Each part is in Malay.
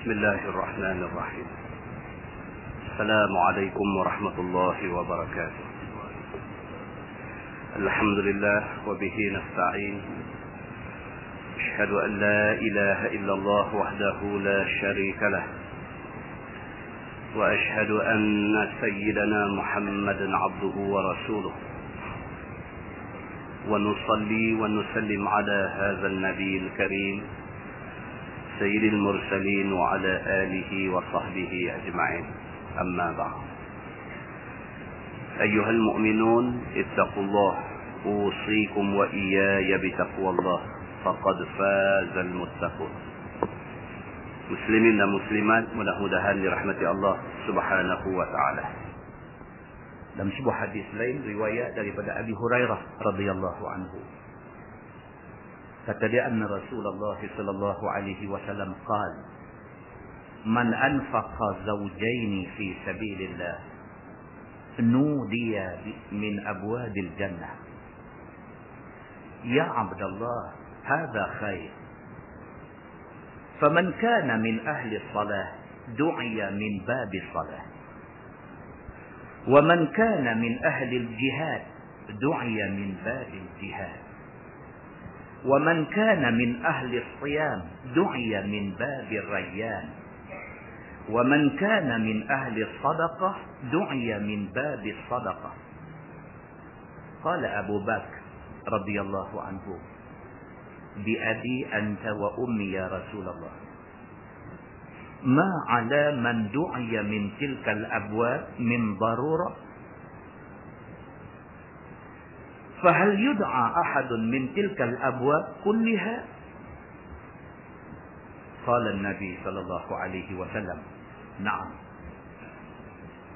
بسم الله الرحمن الرحيم. السلام عليكم ورحمة الله وبركاته. الحمد لله وبه نستعين. أشهد أن لا إله إلا الله وحده لا شريك له، وأشهد أن سيدنا محمدا عبده ورسوله، ونصلي ونسلم على هذا النبي الكريم سيد المرسلين وعلى آله وصحبه أجمعين. أما بعد، أيها المؤمنون اتقوا الله، أوصيكم وإياي بتقوى الله، فقد فاز المتقون. Muslimin dan muslimat, mudah-mudahan dirahmati Allah Subhanahu wa taala. Dalam sebuah hadis lain riwayat daripada Abi Hurairah radhiyallahu anhu, kata dia, anna Rasulullah sallallahu alaihi wasallam qala, man anfaqa zawjaini fi sabilillah nudiya min abwabil jannah, ya Abdullah hadha khair, faman kana min ahli salah du'iya min babi salah, wa man kana min ahli al-jihad du'iya min babi al-jihad, wa man kana min ahli as-siyam du'iya min babi ar-rayyan, wa man kana min ahli as-sadaqah du'iya min babi as-sadaqah. Qala Abu Bakr radhiyallahu anhu, bi abi anta wa ummi ya Rasulullah, ma ala man du'iya min tilka al-abwab min darurah, fahal yud'a ahadun min tilka al-abwab kulliha? Qala an-nabi sallallahu alaihi wasallam, na'am,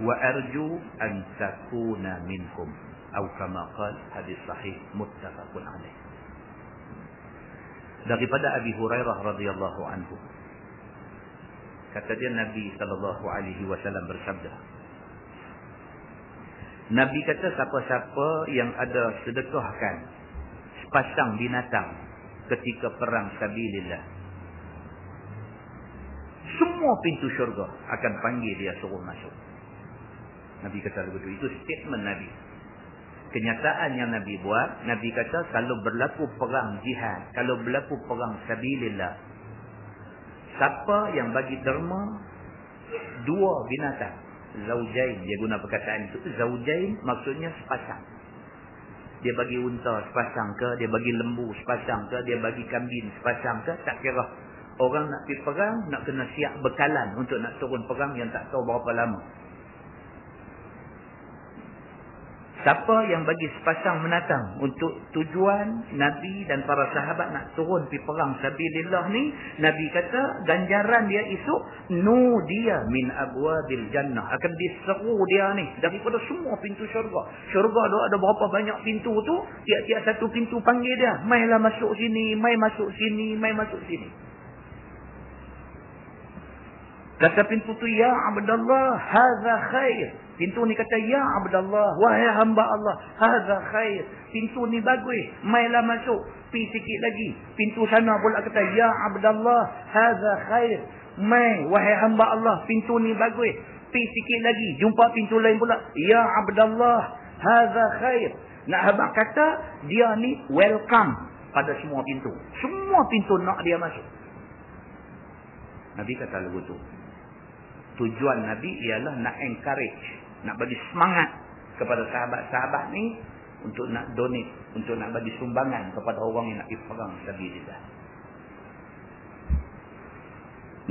wa arju an takuna minhum, atau kama qala, hadis sahih muttafaqun alaih. Daripada Abi Hurairah radhiyallahu anhu, kata dia, Nabi sallallahu alaihi wasallam bersabda, Nabi kata, siapa-siapa yang ada sedekahkan sepasang binatang ketika perang sabilillah, semua pintu syurga akan panggil dia suruh masuk. Nabi kata begitu. Itu statement Nabi. Kenyataan yang Nabi buat, Nabi kata, kalau berlaku perang jihad, kalau berlaku perang sabilillah, siapa yang bagi derma dua binatang, zaujain, dia guna perkataan itu. Zaujain maksudnya sepasang. Dia bagi unta sepasang ke, dia bagi lembu sepasang ke, dia bagi kambing sepasang ke, tak kira. Orang nak pergi perang, nak kena siap bekalan untuk nak turun perang yang tak tahu berapa lama. Siapa yang bagi sepasang binatang untuk tujuan Nabi dan para sahabat nak turun pergi perang sabilillah ni, Nabi kata ganjaran dia esok, nudiya min abwabil jannah, akan diseru dia ni daripada semua pintu syurga. Syurga ada berapa banyak pintu tu, tiap-tiap satu pintu panggil dia, mailah masuk sini, mai masuk sini, mai masuk sini. Kata pintu tu, ya Abdullah hadza khair. Pintu ni kata, ya Abdullah, wahai hamba Allah, hadza khair, pintu ni bagus, mailah masuk. Pi sikit lagi, pintu sana pula kata, ya Abdullah hadza khair, mai wahai hamba Allah, pintu ni bagus. Pi sikit lagi, jumpa pintu lain pula, ya Abdullah hadza khair. Nak habaq kata dia ni welcome pada semua pintu. Semua pintu nak dia masuk. Nabi kata begitu. Tujuan Nabi ialah nak encourage, nak bagi semangat kepada sahabat-sahabat ni untuk nak donate, untuk nak bagi sumbangan kepada orang yang nak pergi perang sabilillah.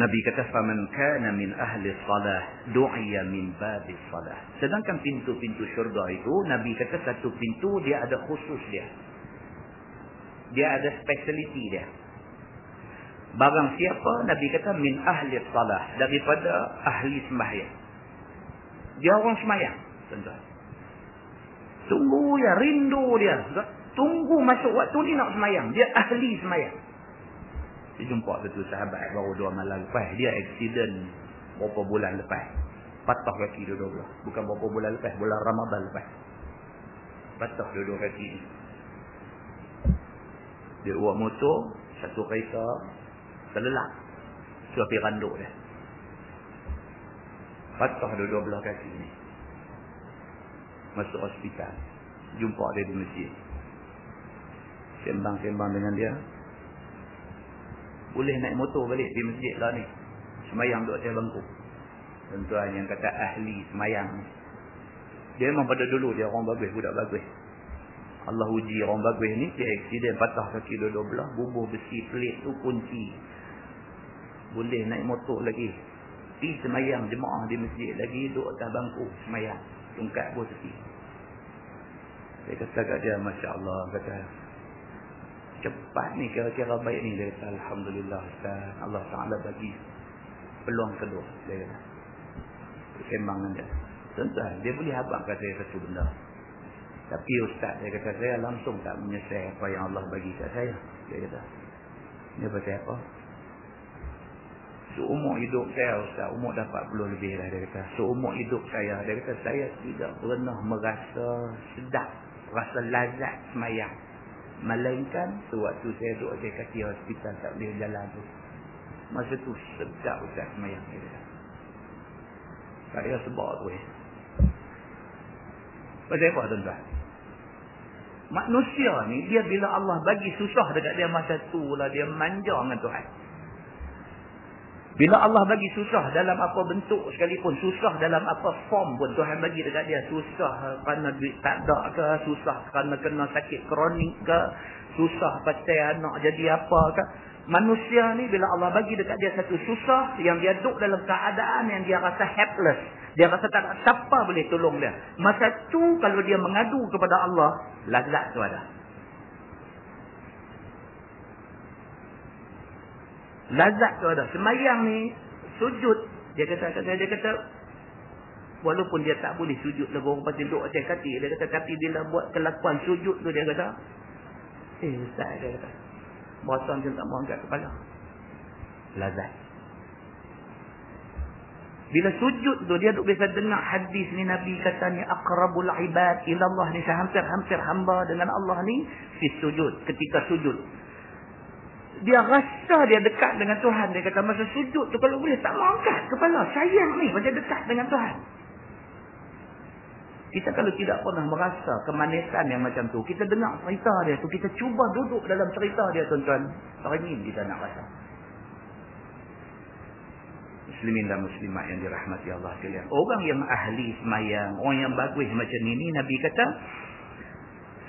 Nabi kata, faman kana min ahli salah du'iya min babi salah. Sedangkan pintu-pintu syurga itu, Nabi kata satu pintu dia ada khusus dia. Dia ada speciality dia. Barang siapa, Nabi kata, min ahli salah, daripada ahli sembahyang. Dia orang sembahyang, tuan-tuan. Tunggu ya, rindu dia. Tunggu masuk waktu ni nak sembahyang. Dia ahli sembahyang. Dia jumpa satu sahabat baru 2 malam lepas. Dia accident berapa bulan lepas. Patah kaki dua-dua. Bukan berapa bulan lepas, bulan Ramadan lepas. Patah dua-dua kaki ni. Dia buat motor, satu kereta terlelap. Sudah pergi randuk dia. Patah dua belah kaki ni. Masuk hospital. Jumpa dia di masjid. Sembang-sembang dengan dia. Boleh naik motor balik di masjid lah ni. Semayang duduk atas bangku. Tuan-tuan yang kata ahli semayang ni. Dia memang pada dulu dia orang bagus, budak bagus. Allah uji orang bagus ni, dia aksiden patah kaki dua belah, bubuh besi pelit tu kunci. Boleh naik motor lagi. Pergi semayang jemaah di masjid lagi, duduk atas bangku semayang. Tungkat buah tepi. Saya kata kat dia, Masya Allah, kata, cepat ni kira-kira baik ni. Dia kata, Alhamdulillah Ustaz, Allah Ta'ala bagi peluang kedua. Dia kata, sembang dengan dia. Tuan-tuan, dia boleh habaq kata saya satu benda. Tapi Ustaz, dia kata, saya langsung tak menyesal apa yang Allah bagi kat saya. Dia kata, dia pasal apa? Seumur hidup saya, Ustaz, umur dah 40 lebih dah, dia kata. Seumur hidup saya, dia kata, saya tidak pernah merasa sedap, rasa lazat semayang. Melainkan sewaktu saya duduk di kaki hospital tak boleh jalan tu. Masa tu sedap Ustaz semayang, dia kata. Saya sebab tu pasal apa tuan-tuan? Manusia ni, dia bila Allah bagi susah dekat dia masa tu lah, dia manja dengan Tuhan. Bila Allah bagi susah dalam apa bentuk sekalipun, susah dalam apa form pun Tuhan bagi dekat dia. Susah kerana duit tak ada ke, susah kerana kena sakit kronik ke, susah pasal anak jadi apa ke. Manusia ni bila Allah bagi dekat dia satu susah, yang dia duduk dalam keadaan yang dia rasa helpless, dia rasa tak ada siapa boleh tolong dia. Masa tu kalau dia mengadu kepada Allah, lazat tu ada. Lazat tu ada. Semayang ni sujud, dia kata walaupun dia tak boleh sujud lagi, orang pasti duduk atas kaki, dia kata, tapi bila buat kelakuan sujud tu, dia kata, Ustaz, dia kata, berasa macam tak mau angkat kepala. Lazat. Bila sujud tu, dia duk biasa dengar hadis ni, Nabi kata ni, aqrabul ibad ilallah ni, hampir-hampir hamba dengan Allah ni fi sujud, ketika sujud. Dia rasa dia dekat dengan Tuhan. Dia kata masa sujud tu kalau boleh tak mau angkat kepala. Sayang ni macam dekat dengan Tuhan. Kita kalau tidak pernah merasa kemanisan yang macam tu, kita dengar cerita dia tu, kita cuba duduk dalam cerita dia tuan-tuan, teringin kita nak rasa. Muslimin dan muslimat yang dirahmati Allah sekalian. Orang yang ahli semayang, orang yang bagus macam ini, Nabi kata,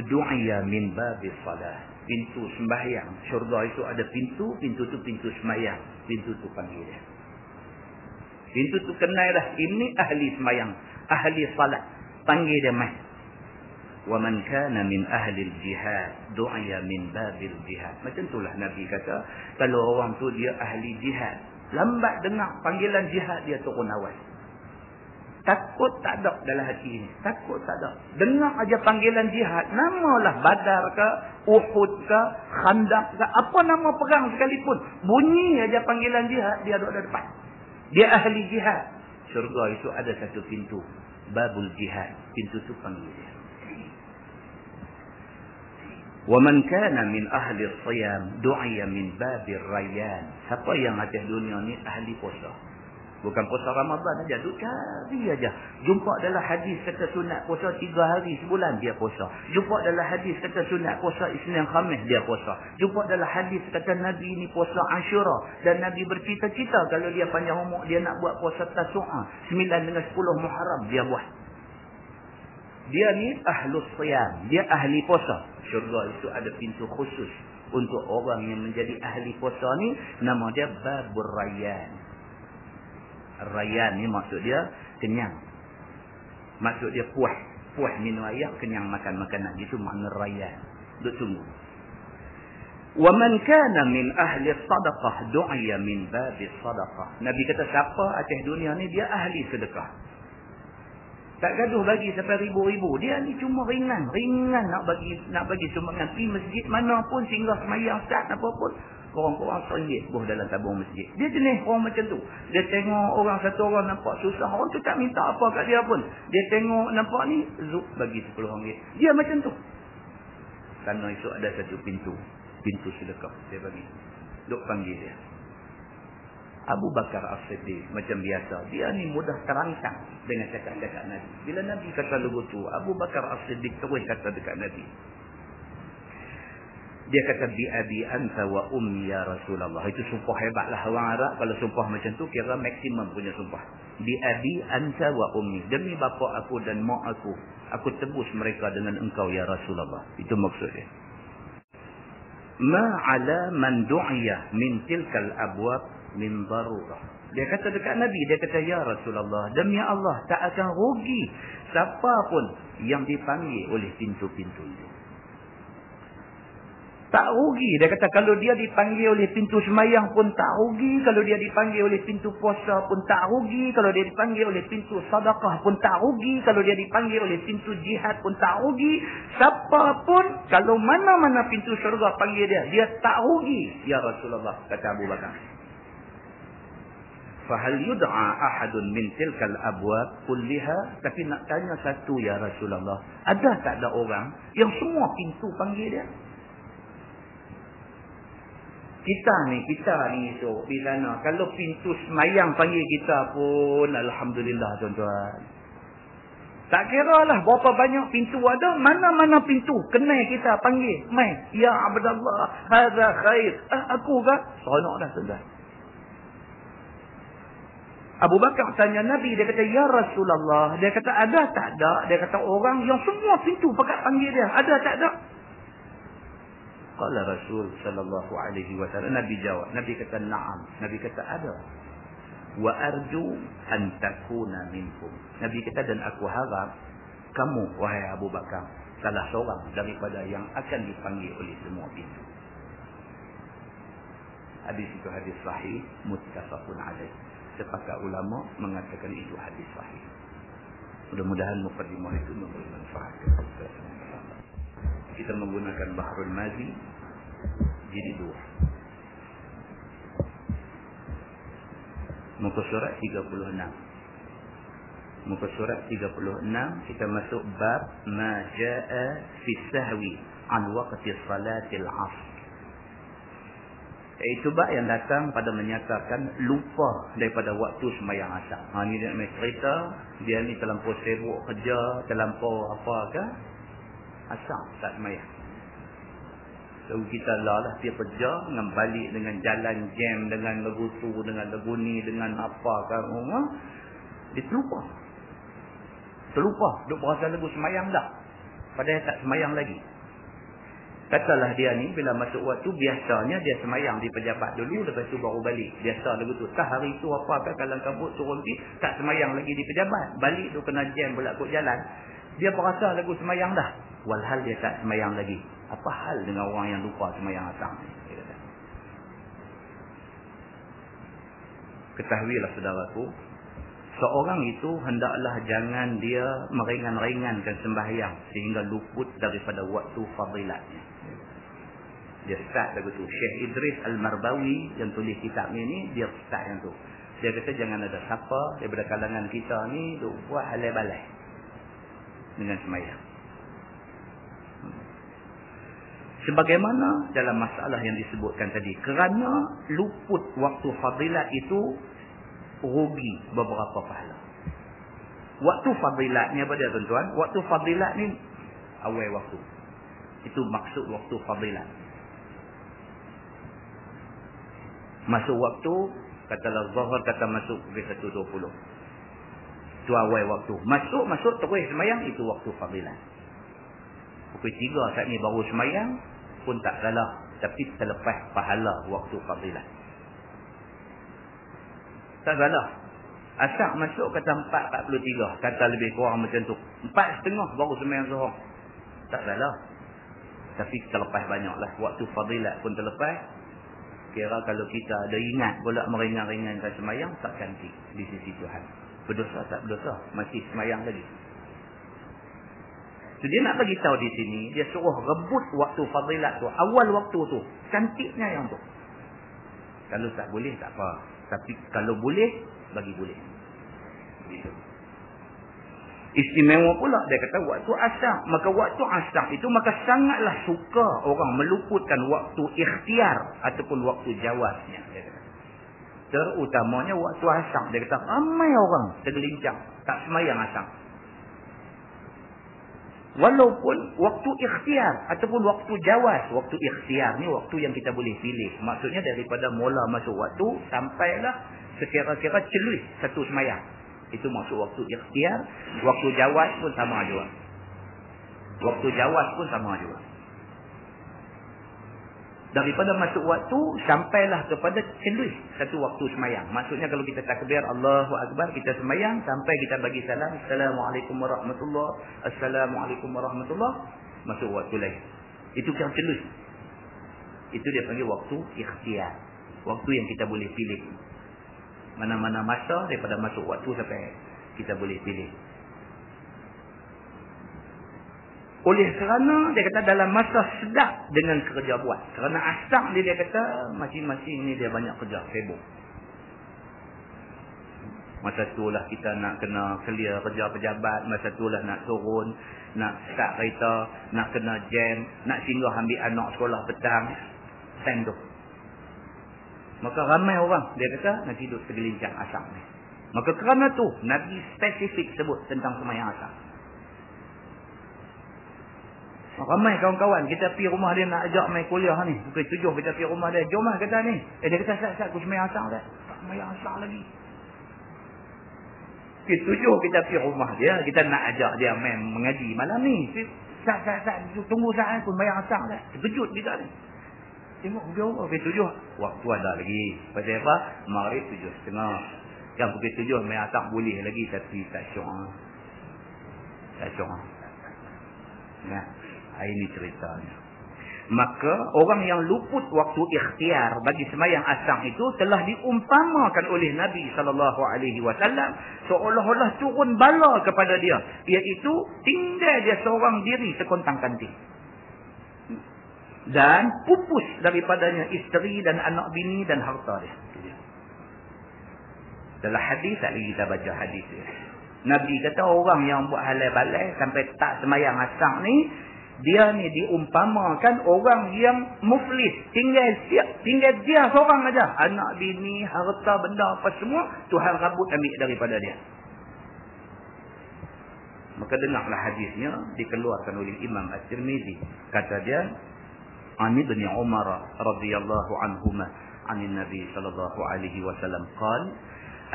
du'iya min babis salah. Pintu sembahyang. Syurga itu ada pintu. Pintu tu pintu sembahyang. Pintu tu panggil dia. Pintu tu kenailah. Ini ahli sembahyang. Ahli salat. Panggil dia mai. Wa man kana min ahli al-jihad du'iya min babil jihad. Macam itulah Nabi kata. Kalau orang tu dia ahli jihad. Lambat dengar panggilan jihad, dia turun awal. Takut tak ada dalam hati ini. Takut tak ada. Dengar aja panggilan jihad. Namalah Badar ke, Uhud ke, Khandaq ke. Apa nama perang sekalipun. Bunyi aja panggilan jihad, dia ada depan. Dia ahli jihad. Syurga itu ada satu pintu. Babul jihad. Pintu itu panggil dia. وَمَنْ كَانَ مِنْ أَهْلِ الصِّيَامِ دُعِيَ مِنْ بَابِ الرَّيَّانِ. Siapa yang atas dunia ni ahli puasa. Bukan puasa Ramadan aja, duk cari aja. Jumpa dalam hadis kata sunat puasa 3 hari sebulan, dia puasa. Jumpa dalam hadis kata sunat puasa Isnin Khamis, dia puasa. Jumpa dalam hadis kata Nabi ni puasa Ashura, dan Nabi bercita-cita kalau dia panjang umur dia nak buat puasa Tasu'a 9 dengan 10 Muharram, dia buat. Dia ni ahlus siyam, dia ahli puasa. Syurga itu ada pintu khusus untuk orang yang menjadi ahli puasa ni, nama dia Babur Rayyan. Rayyan ni maksud dia kenyang. Maksud dia puas. Puas minum air, kenyang makan makanan. Itu makna Rayyan. Duk tunggu. Wa man kana min ahli sadaqah du'iya min babis sadaqah. Nabi kata siapa atas dunia ni dia ahli sedekah. Tak gaduh bagi sampai ribu-ribu. Dia ni cuma ringan nak bagi sumbangan. Pergi masjid mana pun, singgah semayang start apa pun. Korang-korang RM1 buah dalam tabung masjid. Dia jenis orang macam tu. Dia tengok orang, satu orang nampak susah, orang tu tak minta apa kat dia pun. Dia tengok nampak ni, zup bagi RM10. Dia macam tu. Kerana itu ada satu pintu. Pintu sedekah. Dia bagi. Duk panggil dia. Abu Bakar As-Siddiq macam biasa. Dia ni mudah terangsang dengan cakap-cakap Nabi. Bila Nabi kata begitu, Abu Bakar As-Siddiq terus kata dekat Nabi. Dia kata, bi abi anta wa ummi ya Rasulullah. Itu sumpah hebatlah orang Arab. Kalau sumpah macam tu, kira maksimum punya sumpah. Bi abi anta wa ummi. Demi bapa aku dan mak aku tebus mereka dengan engkau ya Rasulullah. Itu maksudnya. Ma ala man du'iya min tilkal abwab min darurah. Dia kata dekat Nabi, dia kata, ya Rasulullah, demi Allah, tak akan rugi siapa pun yang dipanggil oleh pintu-pintu itu. Tak rugi. Dia kata kalau dia dipanggil oleh pintu semayang pun tak rugi. Kalau dia dipanggil oleh pintu puasa pun tak rugi. Kalau dia dipanggil oleh pintu sedekah pun tak rugi. Kalau dia dipanggil oleh pintu jihad pun tak rugi. Siapa pun, kalau mana-mana pintu syurga panggil dia tak rugi. Ya Rasulullah, kata Abu Bakar. Fahal yud'a ahadun min tilkal abwab kulliha? Tapi nak tanya satu ya Rasulullah. Ada tak ada orang yang semua pintu panggil dia? Kita ni esok di sana. Kalau pintu semayang panggil kita pun, alhamdulillah tuan-tuan. Tak kira lah berapa banyak pintu ada. Mana-mana pintu kenal kita panggil. Mai, ya Abdullah, hadza khair. Aku kah? Seronok dah tuan-tuan. Abu Bakar tanya Nabi, dia kata, ya Rasulullah. Dia kata, ada tak ada? Dia kata, orang yang semua pintu pakat panggil dia. Ada tak ada? Qala Rasul sallallahu alaihi wasallam. Nabi jawab. Nabi kata, na'am. Nabi kata, ada. Wa arju an takuna minkum. Nabi kata, dan aku harap kamu, wahai Abu Bakar, salah seorang daripada yang akan dipanggil oleh semua pintu. Hadis itu hadis sahih, muttafaqun alaih. Sepakat ulama mengatakan itu hadis sahih. Mudah-mudahan mukadimah itu memberi manfaat kepada kita. Kita menggunakan Bahrul Mazi jilid 2. Muka surat 36. Muka surat 36 kita masuk bab ma jaa fi sahwi an waqti salatil asr. Itu bab yang datang pada menyatakan lupa daripada waktu sembahyang asar. Ni dia nak cerita, dia ni terlampau sibuk kerja, terlampau apa ke? Asar tak sembahyang. So kita lah dia kerja dengan balik dengan jalan jam, dengan legutu, dengan leguni, dengan apa kan orang. Dia terlupa. Duk berasa lagu semayang dah. Padahal tak semayang lagi. Katalah dia ni bila masuk waktu biasanya dia semayang di pejabat dulu, lepas tu baru balik. Biasa lagu tu. Tak hari tu apa kan kalang kabut turun pergi, tak semayang lagi di pejabat. Balik tu kena jam pula kot jalan. Dia berasa lagu semayang dah. Walhal dia tak semayang lagi. Apa hal dengan orang yang lupa semayang asar? Ketahuilah saudaraku, seorang itu hendaklah jangan dia meringan-ringankan sembahyang sehingga luput daripada waktu fadilatnya. Dia start lagu tu. Syekh Idris Al-Marbawi yang tulis kitab ni, dia start yang tu. Dia kata jangan ada siapa daripada kalangan kita ni duk buat halai-balai dengan sembahyang. Sebagaimana dalam masalah yang disebutkan tadi, kerana luput waktu fadilat itu rugi beberapa pahala. Waktu fadilat ni apa dia tuan-tuan? Waktu fadilat ni awal waktu. Itu maksud waktu fadilat. Masuk waktu, katalah Zuhur kata masuk pukul 1.20. Itu awal waktu. Masuk terus semayang, itu waktu fadilat. Pukul 3 saat ni baru semayang pun tak salah, tapi terlepas pahala waktu fadilat. Tak salah. Asar masuk kata 4.43, kata lebih kurang macam tu. 4.30 baru semayang Zuhur. Tak salah. Tapi terlepas banyaklah. Waktu fadilat pun terlepas. Kira kalau kita ada ingat pula meringan-ringankan semayang, tak cantik di sisi Tuhan. Berdosa tak berdosa, masih semayang lagi. So, dia nak bagi tahu di sini, dia suruh rebut waktu fadilat tu, awal waktu tu, cantiknya yang tu. Kalau tak boleh tak apa, tapi kalau boleh, bagi boleh. Begitu. Istimewa pula dia kata waktu asar. Maka waktu asar itu maka sangatlah suka orang meluputkan waktu ikhtiar ataupun waktu jawaznya. Dia kata. Terutamanya waktu asar. Dia kata ramai orang tergelincang. Tak semayang asar. Walaupun waktu ikhtiar ataupun waktu jawaz. Waktu ikhtiar ni waktu yang kita boleh pilih. Maksudnya daripada mula masuk waktu sampailah sekira-kira celui satu semayang. Itu maksud waktu ikhtiar. Waktu jawaz pun sama juga. Waktu jawaz pun sama juga. Daripada masuk waktu sampailah kepada celui satu waktu semayang. Maksudnya kalau kita takbir Allahu Akbar, kita semayang sampai kita bagi salam, Assalamualaikum warahmatullahi, Assalamualaikum warahmatullahi, masuk waktu lain. Itu yang celui. Itu dia panggil waktu ikhtiar. Waktu yang kita boleh pilih. Mana-mana masa daripada masuk waktu sampai kita boleh pilih. Oleh kerana dia kata dalam masa sedap dengan kerja buat. Kerana asar dia kata masing-masing ni dia banyak kerja, sibuk. Masa itulah kita nak kena clear kerja pejabat. Masa itulah nak turun, nak start kereta, nak kena jam, nak singgah ambil anak sekolah petang. Time tu. Maka ramai orang dia kata nak hidup tergelincang asar ni. Maka kerana tu Nabi spesifik sebut tentang sembahyang asar. Ramai kawan-kawan kita pergi rumah dia nak ajak main kuliah ni. Pukul 7 kita pergi rumah dia. Jom lah kata ni. Dia kata sat-sat aku sembahyang asar dah. Tak sembahyang asar lagi. Pukul 7 kita pergi rumah dia. Kita nak ajak dia main mengaji malam ni. Sat-sat tunggu saat aku sembahyang asar dah. Terkejut kita ni. Tengok pukul 7. Waktu ada lagi. Pasal apa? Maghrib 7.30. Yang pukul 7 sembahyang asar boleh lagi. Tapi tak syok. Tak syok. Nah. Ini ceritanya. Maka orang yang luput waktu ikhtiar bagi sembahyang asar itu telah diumpamakan oleh Nabi SAW seolah-olah turun bala kepada dia, iaitu tinggal dia seorang diri sekontang-kanting dan pupus daripadanya isteri dan anak bini dan harta dia. Dalam hadis tadi kita baca hadis dia. Nabi kata orang yang buat halal balai sampai tak sembahyang asar ni, dia ni diumpamakan orang yang muflis. Tinggal dia seorang aja. Anak bini, harta, benda apa semua Tuhan rabut ambil daripada dia. Maka dengarlah hadisnya dikeluarkan oleh Imam At-Tirmizi. Kata dia, An Ibn Umar radhiyallahu anhuma anin Nabi sallallahu alaihi wasallam qala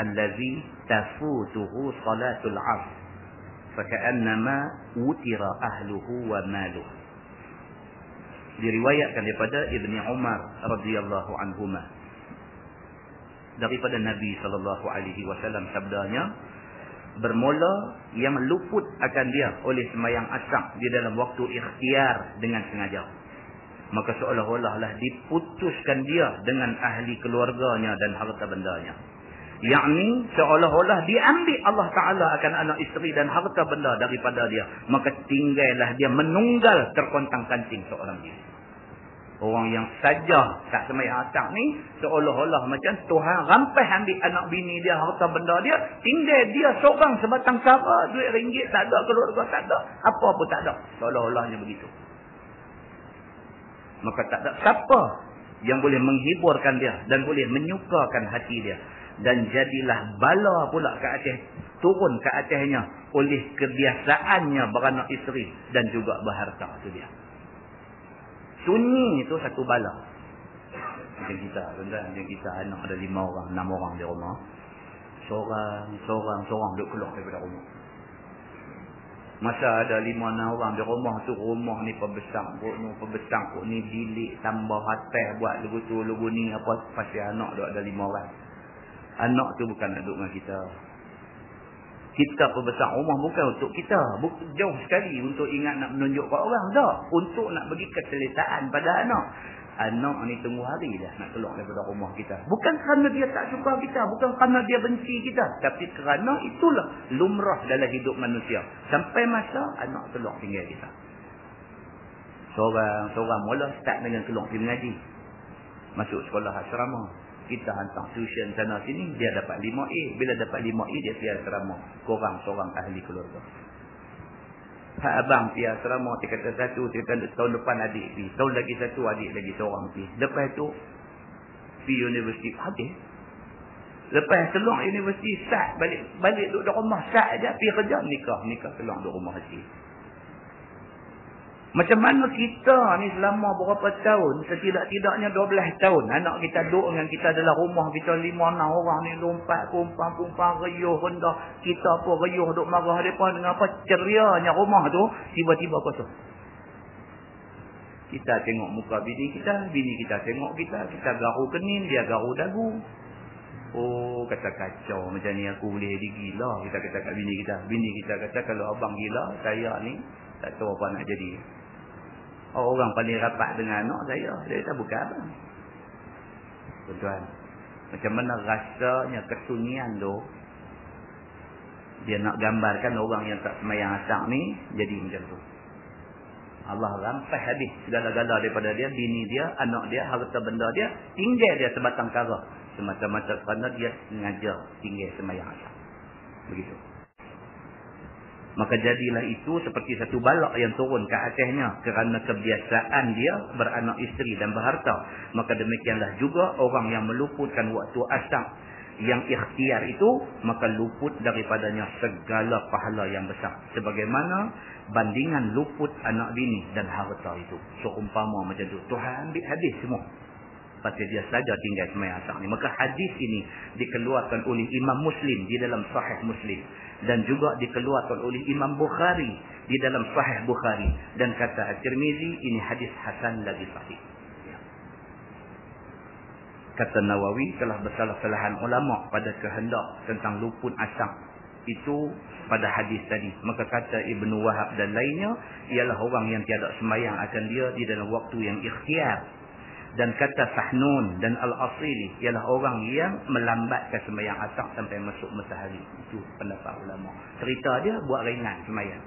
allazi tafutuhu salatul 'asr faka'annama utira ahluhu wa maluhu. Diriwayatkan daripada Ibni Umar radhiyallahu anhuma daripada Nabi sallallahu alaihi wasallam sabdanya, bermula yang luput akan dia oleh sembahyang asar di dalam waktu ikhtiar dengan sengaja, maka seolah-olahlah diputuskan dia dengan ahli keluarganya dan harta bendanya. Yakni seolah-olah diambil Allah Ta'ala akan anak isteri dan harta benda daripada dia. Maka tinggallah dia menunggal terkontang-kanting seorang diri. Orang yang saja tak sembahyang asar ni seolah-olah macam Tuhan rampas ambil anak bini dia, harta benda dia. Tinggal dia seorang sebatang kara, duit ringgit tak ada, keluarga tak ada, apa pun tak ada. Seolah-olahnya begitu. Maka tak ada siapa yang boleh menghiburkan dia dan boleh menyukakan hati dia. Dan jadilah bala pula ke atas, turun ke atasnya oleh kebiasaannya beranak isteri dan juga berharta. Itu dia. Sunyi itu satu bala. Macam kita, macam kita anak ada 5 orang, 6 orang di rumah. Seorang duduk keluar daripada rumah. Masa ada 5-6 orang di rumah tu, rumah ni pembesar kot ni bilik tambah hotel buat lugu tu lugu ni apa, pasti anak duduk ada 5 orang. Anak tu bukan nak duduk dengan kita. Kita pembesar rumah bukan untuk kita. Jauh sekali untuk ingat nak menunjuk kat orang. Tak. Untuk nak bagi keselesaan pada anak. Anak ni tunggu hari dah nak keluar daripada rumah kita. Bukan kerana dia tak suka kita. Bukan kerana dia benci kita. Tapi kerana itulah lumrah dalam hidup manusia. Sampai masa anak keluar tinggal kita. Seorang mula start dengan keluar pergi mengaji. Masuk sekolah asrama. Kita hantar tuition sana sini, dia dapat 5A. Bila dapat 5A, dia pergi asrama. Korang seorang ahli keluarga. Hak abang pergi asrama, dia kata satu, dia kata tahun depan adik pergi. Tahun lagi satu, adik lagi seorang pergi. Lepas tu, pergi universiti. Habis. Lepas keluar universiti, sat balik duduk di rumah, sat aja pergi kerja, nikah keluar duduk rumah haji. Macam mana kita ni selama berapa tahun, setidak-tidaknya 12 tahun, anak kita duduk dengan kita dalam rumah kita 5-6 orang ni lompat, kumpang, riuh rendah, kita pun riuh duk marah mereka dengan apa cerianya rumah tu, tiba-tiba kosong. Kita tengok muka bini kita tengok kita garu kening, dia garu dagu. Oh, kata kacau macam ni aku boleh digila, kita kata kat bini kita kata kalau abang gila, saya ni tak tahu apa nak jadi. Orang paling rapat dengan anak saya, dia kata bukan abang. Tuan-tuan, macam mana rasanya kesunyian tu, dia nak gambarkan orang yang tak semayang asar ni jadi macam tu. Allah rampas habis segala-gala daripada dia, bini dia, anak dia, harta benda dia, tinggal dia sebatang kara. Semata-mata kerana dia sengaja tinggal semayang asar. Begitu. Maka jadilah itu seperti satu balak yang turun ke atasnya kerana kebiasaan dia beranak isteri dan berharta. Maka demikianlah juga orang yang meluputkan waktu asar yang ikhtiar itu, maka luput daripadanya segala pahala yang besar. Sebagaimana bandingan luput anak bini dan harta itu. Seumpama macam tu. Tuhan ambil hadis semua. Pasal dia saja tinggal semayang asar ni. Maka hadis ini dikeluarkan oleh Imam Muslim di dalam Sahih Muslim. Dan juga dikeluarkan oleh Imam Bukhari di dalam Sahih Bukhari. Dan kata At-Tirmizi, ini hadis hasan lagi sahih. Kata Nawawi, telah bersalah-salahan ulama pada kehendak tentang luput asar itu pada hadis tadi. Maka kata Ibnu Wahab dan lainnya, ialah orang yang tiada semayang akan dia di dalam waktu yang ikhtiar. Dan kata Sahnun dan Al-Asili, ialah orang yang melambatkan semayang asar sampai masuk matahari. Itu pendapat ulama. Cerita dia buat ringan semayang.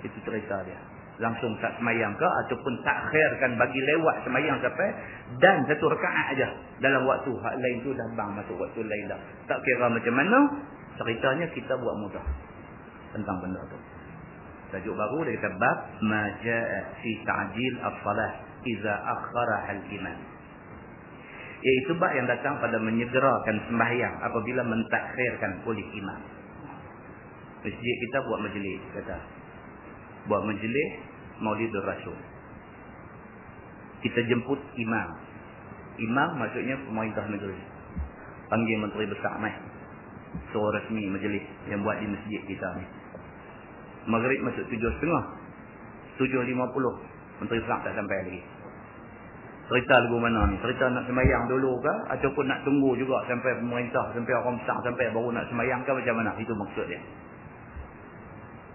Itu cerita dia. Langsung tak semayang ke ataupun takhirkan bagi lewat semayang sampai dan satu rakaat aja dalam waktu hak lain tu dah bang masuk waktu lain dah. Tak kira macam mana, ceritanya kita buat mudah tentang benda tu. Tajuk baru dia kata bab ma jaa fi ta'jil as-salah idza akharaha al-imam. Iaitu bab yang datang pada menyegerakan sembahyang apabila mentakhirkan oleh imam. Masjid kita buat majlis, kata. Buat majlis Maulidur Rasul. Kita jemput imam. Imam maksudnya pemerintah negeri. Panggil menteri besar mai. Suruh resmi majlis yang buat di masjid kita ni. Maghrib masuk 7.30. 7.50. Menteri besar tak sampai lagi. Cerita lagu mana ni? Cerita nak semayang dulu ke? Ataupun nak tunggu juga sampai pemerintah, sampai orang besar, sampai baru nak semayang ke macam mana? Itu maksud dia.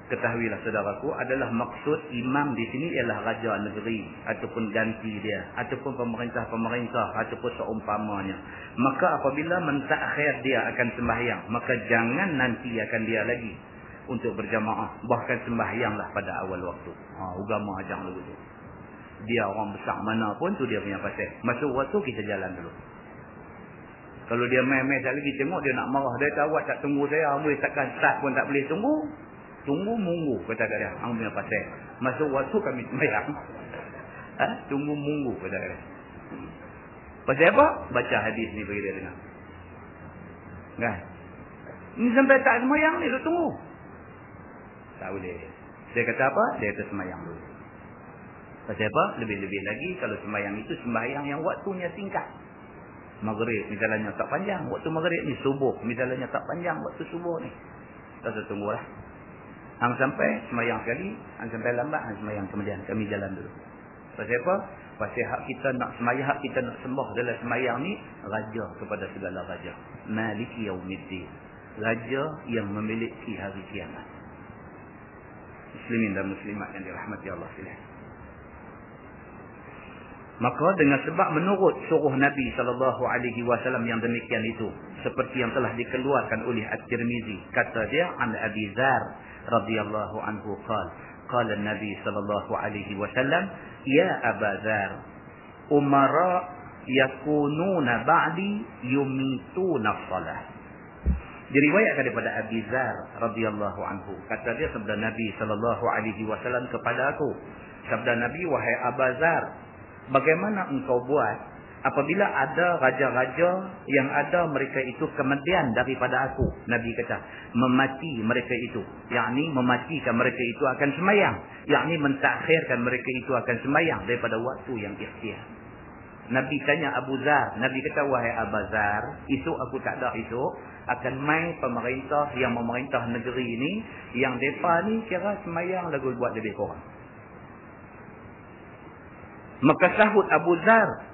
Ketahuilah saudaraku, adalah maksud imam di sini ialah raja negeri ataupun ganti dia ataupun pemerintah-pemerintah ataupun seumpamanya. Maka apabila mentakhir dia akan sembahyang, maka jangan nanti akan dia lagi untuk berjamaah, bahkan sembahyanglah pada awal waktu. Agama ajar lagu tu. Dia orang besar mana pun tu dia punya pasal. Masuk waktu kita jalan dulu. Kalau dia main-main tak lagi tengok dia nak marah, dia tahu awak tak tunggu saya, boleh takkan start pun tak boleh tunggu. Tunggu munggu kata dia. Hang punya pasal. Masuk waktu kami sembahyang. Tunggu munggu kata dia. Pasal apa? Baca hadis ni bagi dia dengar. Kan? Ni sampai tak sembahyang ni duk tunggu. Tak boleh. Dia kata apa? Dia kata sembahyang dulu. Pasal apa? Lebih-lebih lagi kalau sembahyang itu sembahyang yang waktunya singkat. Maghrib misalnya tak panjang waktu maghrib ni, subuh misalnya tak panjang waktu subuh ni. Tak usah tunggulah. Hang sampai sembahyang sekali, hang sampai lambat, hang sembahyang kemudian kami jalan dulu. Pasal apa? Pasal hak kita nak sembahyang, hak kita nak sembah dalam sembahyang ni raja kepada segala raja. Maliki yaumiddin. Raja yang memiliki hari kiamat. Muslimin dan muslimat yang dirahmati Allah sekalian. Maka dengan sebab menurut suruh Nabi SAW yang demikian itu, seperti yang telah dikeluarkan oleh At-Tirmizi, kata dia an Abi Dzar radhiyallahu anhu qala Nabi SAW, ya Aba Dzar, umara yakununa ba'di yumituna shalah. Diriwayatkan daripada Abi Dzar radhiyallahu anhu, kata dia sabda Nabi SAW kepada aku, sabda Nabi, wahai Aba Dzar, bagaimana engkau buat Apabila ada raja-raja yang ada mereka itu kemudian daripada aku, Nabi kata, memati mereka itu, yakni mematikan mereka itu akan sembahyang, yakni mentakhirkan mereka itu akan sembahyang daripada waktu yang ikhtiar. Nabi tanya Abu Zar, Nabi kata, wahai Abu Zar, esok aku tak ada, esok akan mai pemerintah yang memerintah negeri ini, yang depa ni kira sembahyang lagu buat lebih kurang. Maka sahut Abu Zar,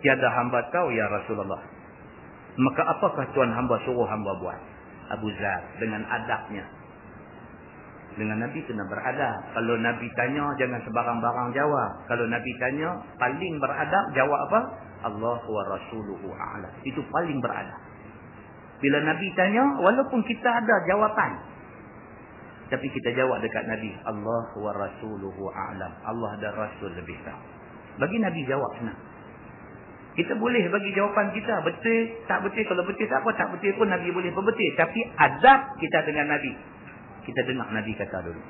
tiada hamba tahu ya Rasulullah. Maka apakah Tuan hamba suruh hamba buat? Abu Zar dengan adabnya. Dengan Nabi kena beradab. Kalau Nabi tanya jangan sebarang-barang jawab. Kalau Nabi tanya paling beradab jawab apa? Allah wa rasuluhu a'lam. Itu paling beradab. Bila Nabi tanya walaupun kita ada jawapan, tapi kita jawab dekat Nabi, Allah wa rasuluhu a'lam. Allah dan Rasul lebih tahu. Bagi Nabi jawab senang. Kita boleh bagi jawapan kita, betul, tak betul. Kalau betul tak apa, tak betul pun Nabi boleh berbetul. Tapi adab kita dengan Nabi. Kita dengar Nabi kata dulu.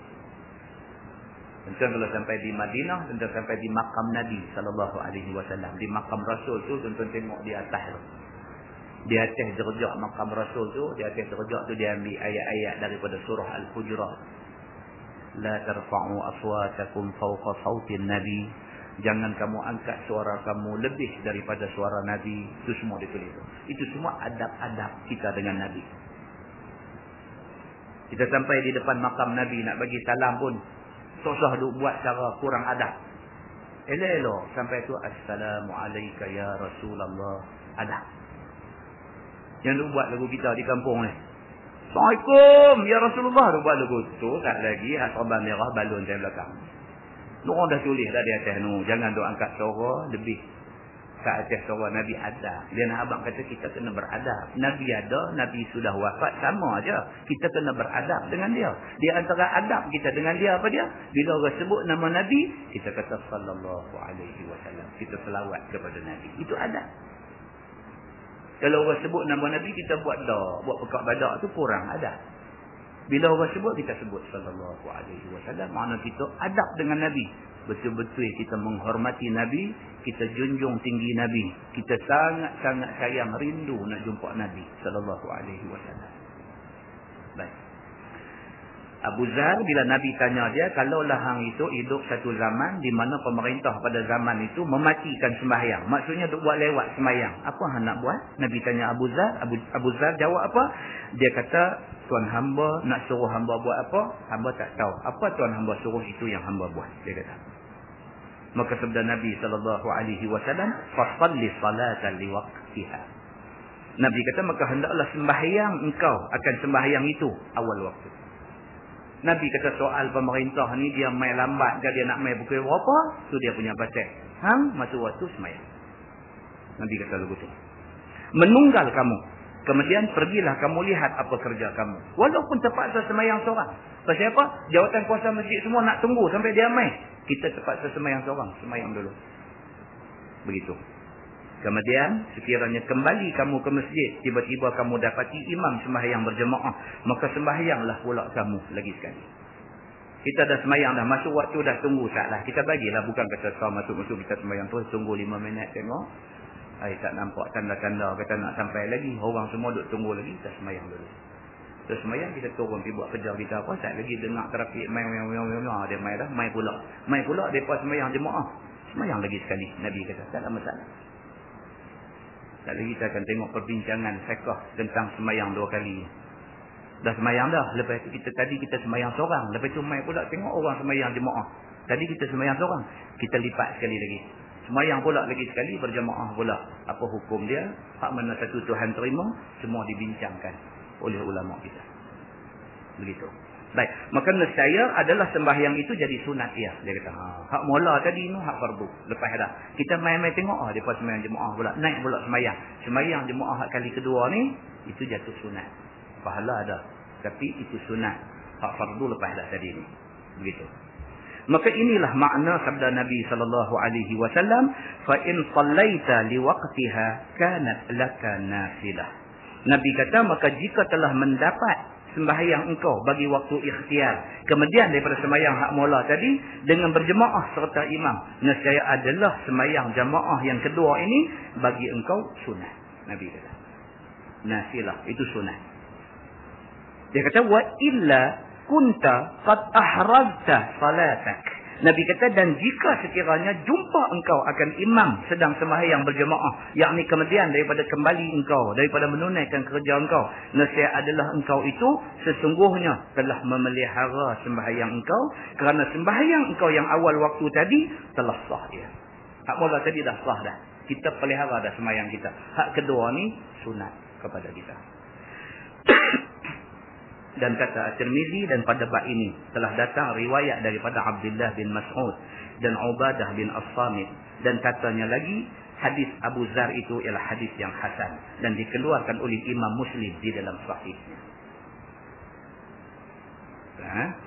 Tuan kalau sampai di Madinah, tuan sampai di makam Nabi SAW. Di makam Rasul tu, tuan tengok di atas tu. Di atas derajat makam Rasul tu, di atas derajat tu dia ambil ayat-ayat daripada surah Al-Hujurat. La tarfa'u aswatakum fawqa sawtin Nabi. Jangan kamu angkat suara kamu lebih daripada suara Nabi. Itu semua ditulis. Itu semua adab-adab kita dengan Nabi. Kita sampai di depan makam Nabi nak bagi salam pun susah duk buat cara kurang adab. Elok-elok sampai tu Assalamualaikum ya Rasulullah. Adab. Yang duk buat lagu kita di kampung ni. Assalamualaikum ya Rasulullah duk buat lagu tu. Tak lagi serban merah balon di belakang. Orang dah tulis dah di atas tu. Jangan duk angkat suara lebih ke atas suara Nabi ada. Dia nak abang kata kita kena beradab. Nabi ada, Nabi sudah wafat, sama aja. Kita kena beradab dengan dia. Di antara adab kita dengan dia apa dia? Bila orang sebut nama Nabi, kita kata sallallahu alaihi wasallam. Kita selawat kepada Nabi. Itu adab. Kalau orang sebut nama Nabi kita buat dah, buat pekak badak tu kurang adab. Bila orang sebut kita sebut sallallahu alaihi wasallam, makna kita adab dengan Nabi. Betul-betul kita menghormati Nabi, kita junjung tinggi Nabi, kita sangat-sangat sayang, rindu nak jumpa Nabi sallallahu alaihi wasallam. Baik. Abu Zar bila Nabi tanya dia, kalau hang itu hidup satu zaman di mana pemerintah pada zaman itu mematikan sembahyang, maksudnya duk buat lewat sembahyang, apa hang nak buat? Nabi tanya Abu Zar, Abu Zar jawab apa? Dia kata, tuan hamba nak suruh hamba buat apa? Hamba tak tahu. Apa tuan hamba suruh itu yang hamba buat, dia kata. Maka sabda Nabi sallallahu alaihi wasallam, "Fashalli salatan liwaqtiha." Nabi kata, maka hendaklah sembahyang engkau akan sembahyang itu awal waktu. Nabi kata soal pemerintah ni dia mai lambat ke dia nak mai pukul berapa? Tu dia punya pasal. Hang masa waktu sembahyang. Nabi kata begitu. Menunggal kamu. Kemudian pergilah kamu lihat apa kerja kamu. Walaupun terpaksa sembahyang seorang. Pasal apa? Jawatan kuasa masjid semua nak tunggu sampai dia mai. Kita terpaksa sembahyang seorang. Sembahyang dulu. Begitu. Kemudian sekiranya kembali kamu ke masjid, tiba-tiba kamu dapati imam sembahyang berjemaah, maka sembahyanglah pula kamu lagi sekali. Kita dah sembahyang dah, masuk waktu dah, tunggu saatlah. Kita bagilah, bukan kata kau masuk-masuk kita sembahyang terus, tunggu 5 minit tengok. Tak nampak tanda-tanda kata nak sampai lagi. Orang semua duduk tunggu lagi, kita sembahyang dulu. Terus sembahyang kita turun pergi buat kerja kita apa, saat lagi dengar trafik mai dia mai dah, mai pula depa sembahyang jemaah. Sembahyang lagi sekali. Nabi kata tak ada masalah. Tak lagi kita akan tengok perbincangan fiqh tentang sembahyang 2 kali. Dah sembahyang dah, lepas tu tadi kita sembahyang seorang, lepas tu mai pula tengok orang sembahyang jemaah. Tadi kita sembahyang seorang, kita lipat sekali lagi. Sembahyang pula lagi sekali berjemaah pula. Apa hukum dia? Hak mana satu Tuhan terima, semua dibincangkan oleh ulama kita. Begitu. Baik, maka nescaya adalah sembahyang itu jadi sunat dia. Dia kata, hak mula tadi tu hak fardu. Lepas dah. Kita main-main tengok depa sembahyang jemaah pula, naik pula sembahyang. Sembahyang jemaah hak kali kedua ni itu jatuh sunat. Pahala ada, tapi itu sunat. Hak fardu lepas dah tadi ni. Begitu. Maka inilah makna sabda Nabi sallallahu alaihi wasallam, fa in sallaita liwaqtiha kanat laka nafilah. Nabi kata, maka jika telah mendapat sembahyang engkau bagi waktu ikhtiar. Kemudian daripada sembahyang hak mula tadi, dengan berjemaah serta imam, nescaya adalah sembahyang jamaah yang kedua ini bagi engkau sunat. Nabi kata. Nasilah, itu sunat. Dia kata, wa illa kunta qad ahrazta salatak. Nabi kata, dan jika sekiranya jumpa engkau akan imam sedang sembahyang berjemaah, yakni kemudian daripada kembali engkau, daripada menunaikan kerja engkau, nescaya adalah engkau itu sesungguhnya telah memelihara sembahyang engkau, kerana sembahyang engkau yang awal waktu tadi telah sah dia. Hak mula tadi dah sah dah. Kita pelihara dah sembahyang kita. Hak kedua ni sunat kepada kita. Dan kata At-Tirmizi, dan pada bab ini telah datang riwayat daripada Abdullah bin Mas'ud dan Ubadah bin As-Samit, dan katanya lagi hadis Abu Zar itu ialah hadis yang hasan dan dikeluarkan oleh Imam Muslim di dalam sahihnya.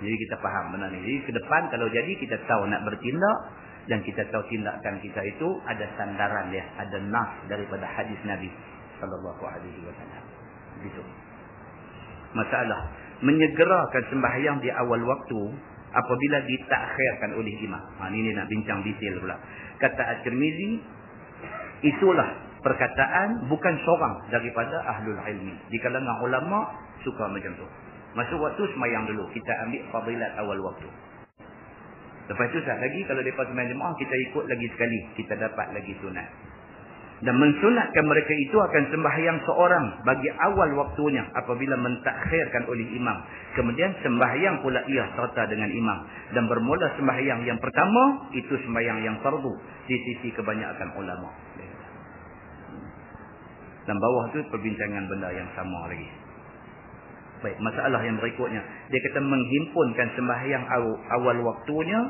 Jadi kita faham benar ni. Jadi ke depan kalau jadi kita tahu nak bertindak, dan kita tahu tindakan kita itu ada sandaran dia, ada nas daripada hadis Nabi sallallahu alaihi wasallam. Begitu. Masalah menyegerakan sembahyang di awal waktu apabila ditakhirkan oleh imam. Ini nak bincang detail pula. Kata At-Tirmizi, itulah perkataan bukan seorang daripada ahlul ilmi. Di kalangan ulama suka macam tu. Masuk waktu sembahyang dulu, kita ambil fadilat awal waktu. Lepas tu sat lagi kalau depa sembahyang jemaah, kita ikut lagi sekali, kita dapat lagi sunat. Dan mensunatkan mereka itu akan sembahyang seorang bagi awal waktunya apabila mentakhirkan oleh imam. Kemudian sembahyang pula ia serta dengan imam. Dan bermula sembahyang yang pertama itu sembahyang yang fardu di sisi kebanyakan ulama. Dan bawah tu perbincangan benda yang sama lagi. Baik, masalah yang berikutnya. Dia kata menghimpunkan sembahyang awal waktunya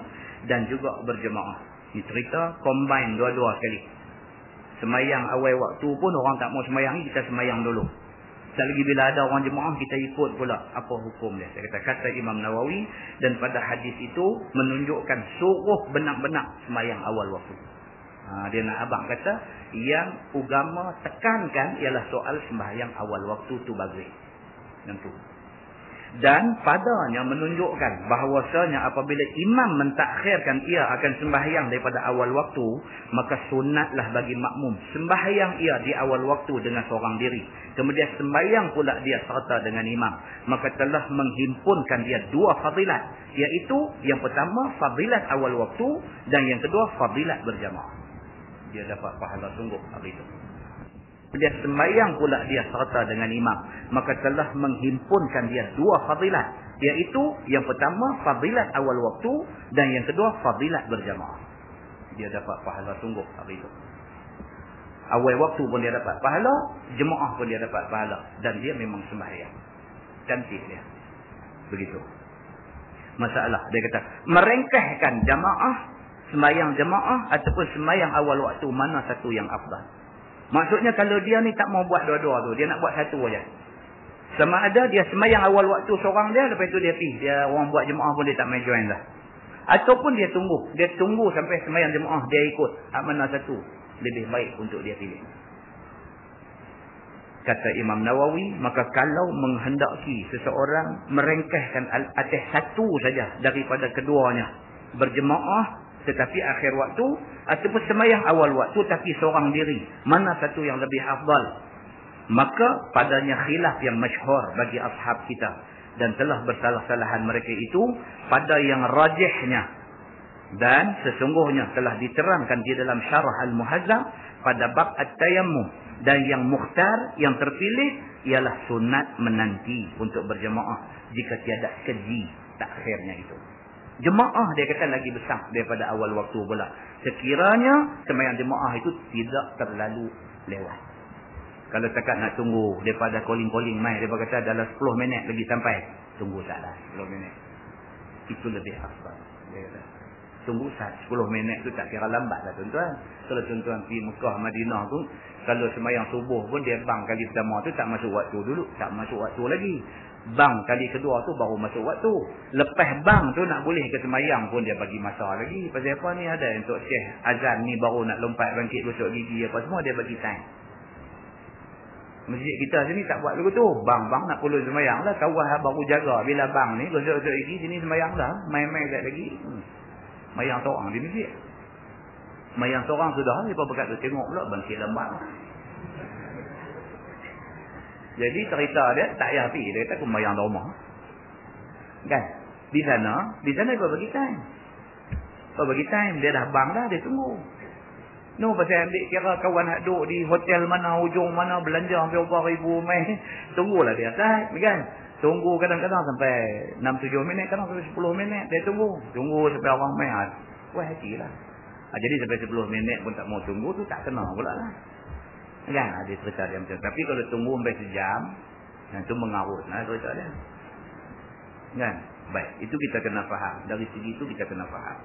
dan juga berjemaah. Ini cerita combine dua-dua sekali. Semayang awal waktu pun orang tak mau semayang ni, kita semayang dulu. Tak lagi bila ada orang jemaah, kita ikut pula. Apa hukum dia? Saya kata Imam Nawawi, dan pada hadis itu menunjukkan suruh benar-benar semayang awal waktu. Dia nak abang kata, yang agama tekankan ialah soal sembahyang awal waktu tu bagus. Yang tu. Dan padanya menunjukkan bahawasanya apabila imam mentakhirkan ia akan sembahyang daripada awal waktu, maka sunatlah bagi makmum sembahyang ia di awal waktu dengan seorang diri. Kemudian sembahyang pula dia serta dengan imam. Maka telah menghimpunkan dia dua fadilat, iaitu yang pertama fadilat awal waktu dan yang kedua fadilat berjamaah. Dia dapat pahala sungguh hari itu. Dia sembahyang pula dia serta dengan imam, maka telah menghimpunkan dia dua fadilat, iaitu yang pertama fadilat awal waktu dan yang kedua fadilat berjamaah. Dia dapat pahala sungguh hari itu. Awal waktu pun dia dapat pahala, jemaah pun dia dapat pahala, dan dia memang sembahyang. Cantik dia. Begitu. Masalah dia kata merengkehkan jamaah, sembahyang jamaah ataupun sembahyang awal waktu, mana satu yang afdal? Maksudnya kalau dia ni tak mau buat dua-dua tu, dia nak buat satu aja. Sama ada dia sembahyang awal waktu seorang dia, lepas tu dia pergi, dia orang buat jemaah pun dia tak main join dah. Ataupun dia tunggu sampai sembahyang jemaah dia ikut. Mana satu lebih baik untuk dia pilih? Kata Imam Nawawi, maka kalau menghendaki seseorang merengkehkan atas satu saja daripada keduanya, berjemaah tetapi akhir waktu, ataupun sembahyang awal waktu tapi seorang diri, mana satu yang lebih afdal? Maka padanya khilaf yang masyhur bagi ashab kita, dan telah bersalah-salahan mereka itu pada yang rajihnya, dan sesungguhnya telah diterangkan di dalam Syarah Al-Muhazzab pada bab At-Tayammum, dan yang mukhtar, yang terpilih ialah sunat menanti untuk berjemaah jika tiada keji takhirnya itu. Jemaah dia kata lagi besar daripada awal waktu pula, sekiranya sembahyang jemaah itu tidak terlalu lewat. Kalau takat nak tunggu daripada calling-calling mai, dia kata dalam 10 minit lagi sampai, tunggu taklah 10 minit, itu lebih afdal. Dia kata tunggu 10 minit tu tak kira lambat lah tuan-tuan. Kalau tuan-tuan pergi Mekah Madinah tu, kalau sembahyang subuh pun dia bang kali pertama tu tak masuk waktu dulu, tak masuk waktu lagi. Bang kali kedua tu baru masuk waktu. Lepas bang tu nak boleh ke sembahyang pun dia bagi masa lagi. Pasal apa ni ada untuk Syekh azan ni baru nak lompat bangkit gosok gigi apa semua, dia bagi time. Masjid kita sini tak buat lagu tu. Bang nak pulus semayang lah. Kawan baru jaga. Bila bang ni gosok-gosok lagi sini semayang lah. Main-main kat lagi. Semayang seorang di masjid. Semayang seorang sudah. Lepas berkat tu tengok pula bangkit lambat. Jadi cerita dia tak payah pergi. Dia kata aku semayang di rumah. Kan? Di sana dia bagi time. Bagi time. Dia dah bang dah. Dia tunggu. No, pasal ambil kira kawan nak duduk di hotel mana, ujung mana, belanja sampai berapa ribu main. Tunggulah dia atas, kan? Tunggu kadang-kadang sampai 6-7 minit, kadang sampai 10 minit. Dia tunggu sampai orang main. Wah, hatilah. Jadi sampai 10 minit pun tak mau tunggu tu tak kena pula lah. Kan? Dia cerita dia macam tu. Tapi kalau tunggu sampai sejam, yang tu mengarut lah cerita dia. Kan? Baik, itu kita kena faham. Dari segi itu kita kena faham.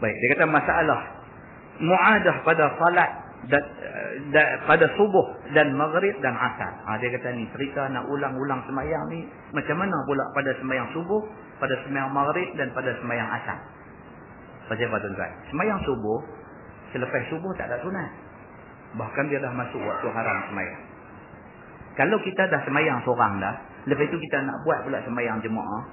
Baik, dia kata masalah muadah pada salat pada subuh dan maghrib dan asar. Dia kata ni cerita nak ulang-ulang semayang ni macam mana pula pada semayang subuh, pada semayang maghrib dan pada semayang asar. Pasal apa tuan-tuan? Semayang subuh, selepas subuh tak ada sunat. Bahkan dia dah masuk waktu haram semayang. Kalau kita dah semayang seorang dah, lepas itu kita nak buat pula semayang jemaah.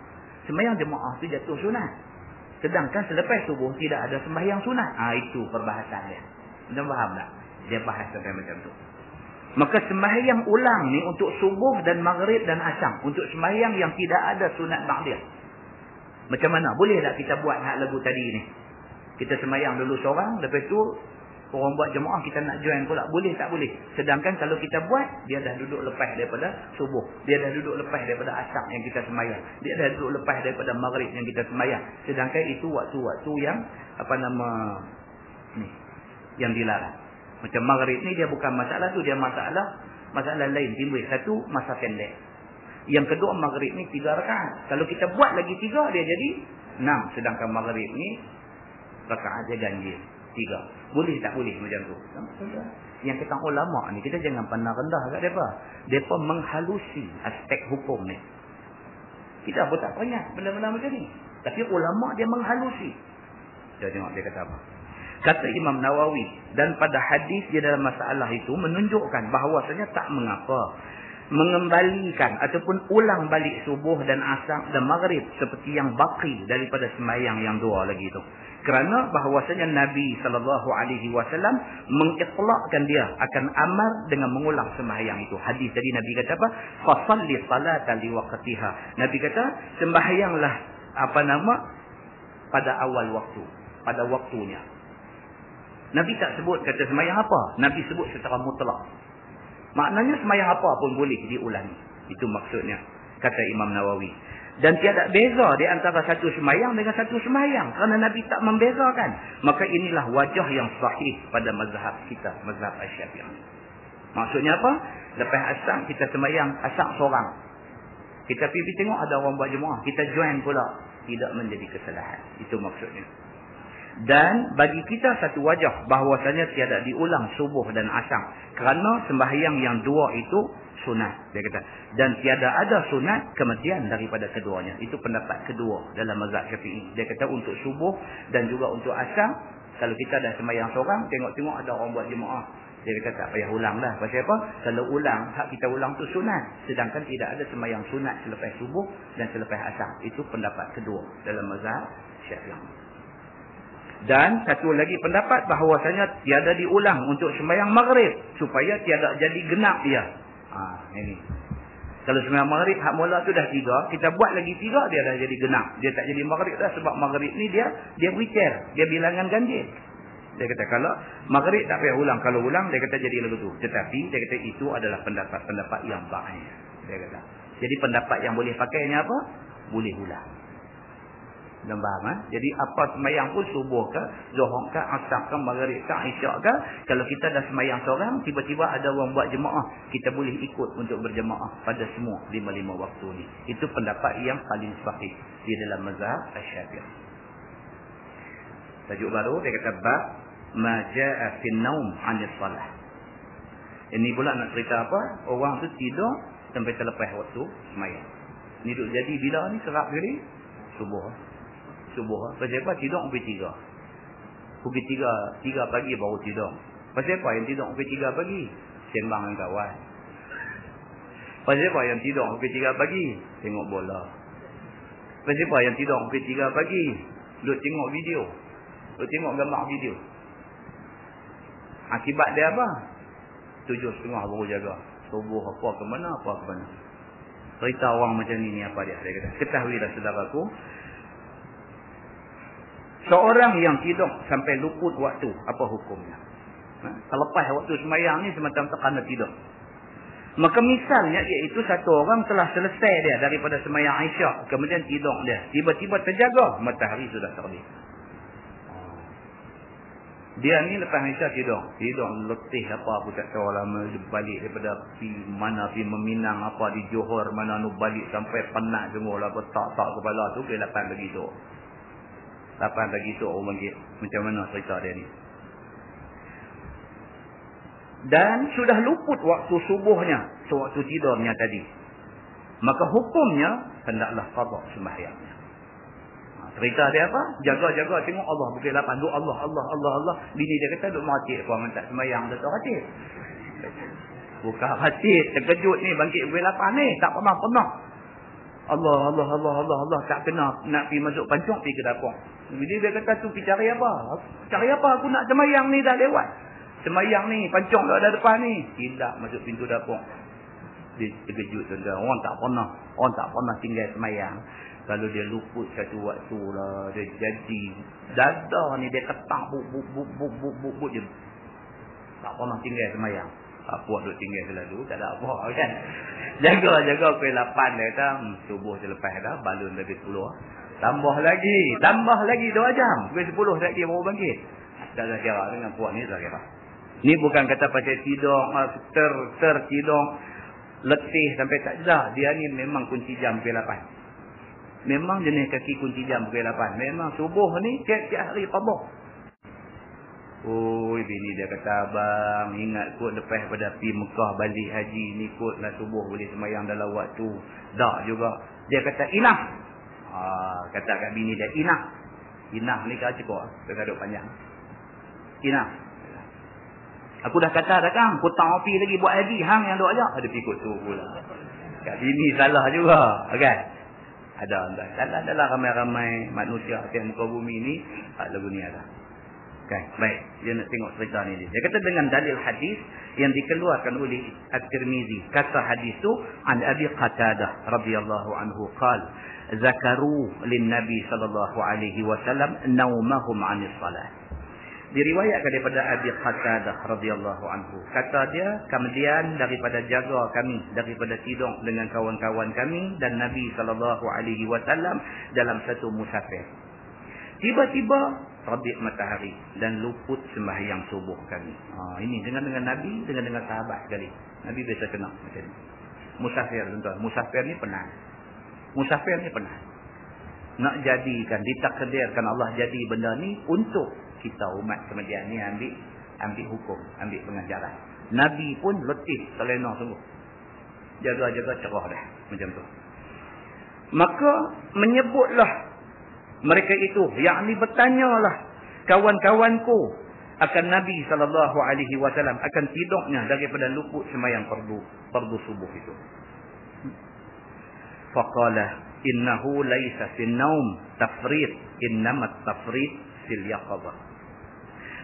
Semayang jemaah tu jatuh sunat. Sedangkan selepas subuh tidak ada sembahyang sunat. Itu perbahasan dia. Anda faham tak? Dia bahas sampai macam tu. Maka sembahyang ulang ni untuk subuh dan maghrib dan asar. Untuk sembahyang yang tidak ada sunat ba'diyah. Macam mana? Boleh tak kita buat hak lagu tadi ni? Kita sembahyang dulu seorang. Lepas tu orang buat jemaah kita nak join pula. Boleh tak boleh? Sedangkan kalau kita buat, dia dah duduk lepas daripada subuh. Dia dah duduk lepas daripada asar yang kita sembahyang. Dia dah duduk lepas daripada maghrib yang kita sembahyang. Sedangkan itu waktu-waktu yang yang dilarang. Macam maghrib ni dia bukan masalah tu. Dia masalah lain timbul. Satu, masa pendek. Yang kedua, maghrib ni 3 rakaat. Kalau kita buat lagi 3, dia jadi 6. Sedangkan maghrib ni rakaat dia ganjil 3. Boleh tak boleh macam tu? Yang kata ulama ni, kita jangan pandang rendah kat mereka. Mereka menghalusi aspek hukum ni. Kita pun tak peringat benda-benda macam ni. Tapi ulama dia menghalusi. Kita tengok dia kata apa. Kata Imam Nawawi, dan pada hadis dia dalam masalah itu menunjukkan bahawasanya tak mengapa mengembalikan ataupun ulang balik subuh dan asar dan maghrib seperti yang baki daripada sembahyang yang 2 lagi itu. Kerana bahawasanya Nabi SAW mengitlaqkan dia akan amal dengan mengulang sembahyang itu. Hadis tadi Nabi kata apa? Fasalli salata liwaqtiha. Nabi kata sembahyanglah pada awal waktu, pada waktunya. Nabi tak sebut kata sembahyang apa. Nabi sebut secara mutlak. Maknanya sembahyang apa pun boleh diulangi. Itu maksudnya, kata Imam Nawawi. Dan tiada beza di antara satu sembahyang dengan satu sembahyang. Kerana Nabi tak membezakan. Maka inilah wajah yang sahih pada mazhab kita, mazhab Asy-Syafi'i. Maksudnya apa? Lepas asar kita sembahyang asar seorang. Kita pergi tengok ada orang buat jemaah, kita join pula. Tidak menjadi kesalahan. Itu maksudnya. Dan bagi kita satu wajah bahawasanya tiada diulang subuh dan asar. Kerana sembahyang yang 2 itu sunat. Dia kata. Dan tiada ada sunat kemudian daripada keduanya. Itu pendapat kedua dalam mazhab Syafi'i. Dia kata untuk subuh dan juga untuk asar. Kalau kita dah sembahyang seorang, tengok-tengok ada orang buat jemaah. Dia kata tak payah ulang lah. Pasal apa? Kalau ulang, hak kita ulang tu sunat. Sedangkan tidak ada sembahyang sunat selepas subuh dan selepas asar. Itu pendapat kedua dalam mazhab Syafi'i. Dan satu lagi pendapat bahawasanya tiada diulang untuk sembahyang maghrib supaya tiada jadi genap dia. Ini. Kalau sembahyang maghrib hak mula tu dah 3, kita buat lagi 3 dia dah jadi genap. Dia tak jadi maghrib dah sebab maghrib ni dia witir, dia bilangan ganjil. Dia kata kalau maghrib tak payah ulang, kalau ulang dia kata jadi lagu tu. Tetapi dia kata itu adalah pendapat-pendapat yang baik. Dia kata. Jadi pendapat yang boleh pakainya apa? Boleh ulang. Dan faham, Jadi apa sembahyang pun subuh ke, zuhur ke, asar ke, maghrib ke, isyak ke, kalau kita dah sembahyang seorang, tiba-tiba ada orang buat jemaah, kita boleh ikut untuk berjemaah pada semua 5 waktu ni. Itu pendapat yang paling sahih di dalam mazhab Asy-Syafi'i. Tajuk baru dia kata bab ma jaa fi an-naum 'anil salah. Ini pula nak cerita apa? Orang tu tidur sampai terlepas waktu sembahyang. Ni duk jadi bila ni kerap kali subuh. Pasal apa? Tidur sampai 3. Pukul 3 pagi baru tidur. Pasal apa yang tidur sampai 3 pagi? Sembang dengan kawan. Pasal apa yang tidur pukul 3 pagi? Tengok bola. Pasal apa yang tidur pukul 3 pagi? Duk tengok video. Duk tengok gambar video. Akibat dia apa? 7.30 baru jaga. Subuh apa ke mana, apa ke mana. Cerita orang macam ni apa dia? Dia kata, ketahuilah saudaraku, seorang yang tidur sampai luput waktu, apa hukumnya? Selepas waktu sembahyang ni semata-mata kerana tidur. Maka misalnya iaitu satu orang telah selesai dia daripada sembahyang Isyak, kemudian tidur dia, tiba-tiba terjaga matahari sudah terbit. Dia ni lepas Isyak tidur letih apa aku tak tahu lama, balik daripada mana pergi meminang apa di Johor, mana nu balik sampai penat semua lah, tak kepala tu ke 8 pagi tu. 8 pagi tu orang panggil, macam mana cerita dia ni. Dan sudah luput waktu subuhnya, sewaktu tidurnya tadi. Maka hukumnya hendaklah qada sembahyangnya. Cerita dia apa? Jaga-jaga tengok Allah pukul 8 duk Allah. Bini dia kata duk mati kau tak sembahyang dah tak hati. Bukan hati, terkejut ni bangkit pukul 8 ni, tak pernah. Allah tak kena nak pergi masuk pancung pergi ke dapur. Bila dia kata tu pergi cari apa? Cari apa aku nak sembahyang ni dah lewat. Sembahyang ni pancung dah ada depan ni. Tidak masuk pintu dapur. Dia terkejut tuan-tuan. Orang tak pernah tinggal sembahyang. Kalau dia luput satu waktu lah, dia jadi dada ni dia ketak buk je. Tak pernah tinggal sembahyang. Tak puas duk tinggal selalu, tak ada apa kan. Jaga pukul 8 dia kata, subuh selepas dah, balun lebih 10. Tambah lagi 2 jam. Pukul 10 lagi baru bangkit. Tak ada kira dengan puas ni, tak kira. Ni bukan kata pasal tidur, tertidur, letih sampai tak jelas. Dia ni memang kunci jam pukul 8. Memang jenis kaki kunci jam pukul 8. Memang subuh ni tiap-tiap hari tabah. Oh, bini dia kata, abang ingat kot lepas pada pergi Mekah balik haji ni kot lah subuh boleh sembahyang dalam waktu. Tak juga. Dia kata inah. Kata kat bini dia inah. Inah ni kau cukup. Dia duduk panjang. Inah. Aku dah kata dah kan, aku tak api lagi buat haji. Hang yang duk ajak. Ada pikut tu pula. Kat bini salah juga. Kan? Ada dalam ramai-ramai manusia di muka bumi ni lagu ni ada. Okay, baik. Dia nak tengok cerita ni. Dia kata dengan dalil hadis yang dikeluarkan oleh At-Tirmizi. Kata hadis tu an Abi Qatadah radhiyallahu anhu qala zakaru lin Nabi sallallahu alaihi wasallam naumahum 'anis salat. Diriwayatkan daripada Abi Qatadah radhiyallahu anhu. Kata dia, kemudian daripada jaga kami daripada tidur dengan kawan-kawan kami dan Nabi sallallahu alaihi wasallam dalam satu musafir. Tiba-tiba terbit matahari dan luput sembahyang subuh kami. Ini dengan Nabi, dengan sahabat sekali. Nabi biasa kena macam ni. Musafir tuan-tuan, musafir ni penat. Nak jadikan, ditakdirkan Allah jadi benda ni untuk kita umat kemudian ni ambil hukum, ambil pengajaran. Nabi pun letih, selena sungguh. Jaga-jaga cerah dah macam tu. Maka menyebutlah mereka itu, yakni bertanyalah kawan-kawanku akan Nabi sallallahu alaihi wasallam akan tidurnya daripada luput sembahyang fardu subuh itu. Faqala innahu laisa fil naum tafrid, innamat tafrid fil yaqظah.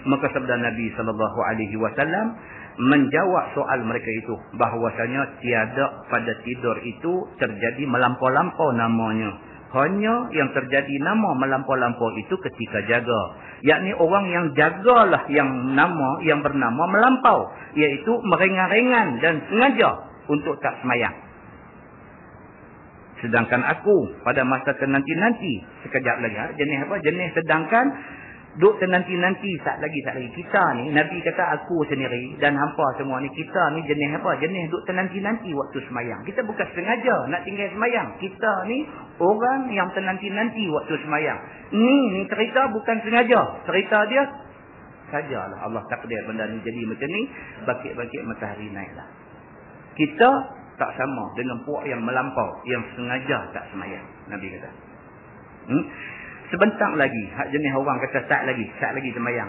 Maka sabda Nabi sallallahu alaihi wasallam menjawab soal mereka itu bahawasanya tiada pada tidur itu terjadi melampau-lampau namanya. Hanya yang terjadi nama melampau-lampau itu ketika jaga. Yakni orang yang jagalah yang bernama melampau. Iaitu meringan-ringan dan sengaja untuk tak semayang. Sedangkan aku pada masa nanti sekejap lagi. Jenis apa? Jenis sedangkan duk nanti sat lagi. Kita ni, Nabi kata aku sendiri dan hampa semua ni, kita ni jenis apa? Jenis duk nanti waktu semayang. Kita bukan sengaja nak tinggal semayang. Kita ni orang yang nanti waktu semayang. Ni cerita bukan sengaja. Cerita dia sajalah Allah takdir benda ni jadi macam ni, bangkit matahari naiklah. Kita tak sama dengan puak yang melampau, yang sengaja tak semayang. Nabi kata. Sebentar lagi, hak jenis orang kata sat lagi semayang,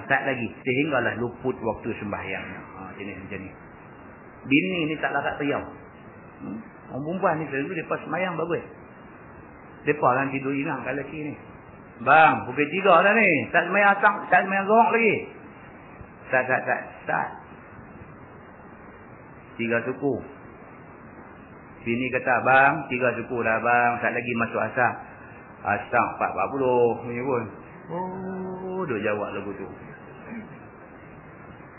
sehinggalah luput waktu sembahyang. Jenis macam ni. Bini ni tak larat riau. Orang perempuan ni selalu mereka semayang bagus. Mereka kan tidur ingat kat lelaki ni. Bang, pukul 3 dah ni. Tak semayang asam, tak semayang zohor lagi. Tak. 3 suku. Bini kata, bang, 3 suku dah bang. Tak lagi masuk asam. Asam 4.40 punya pun. Oh, duk jawab lagu tu.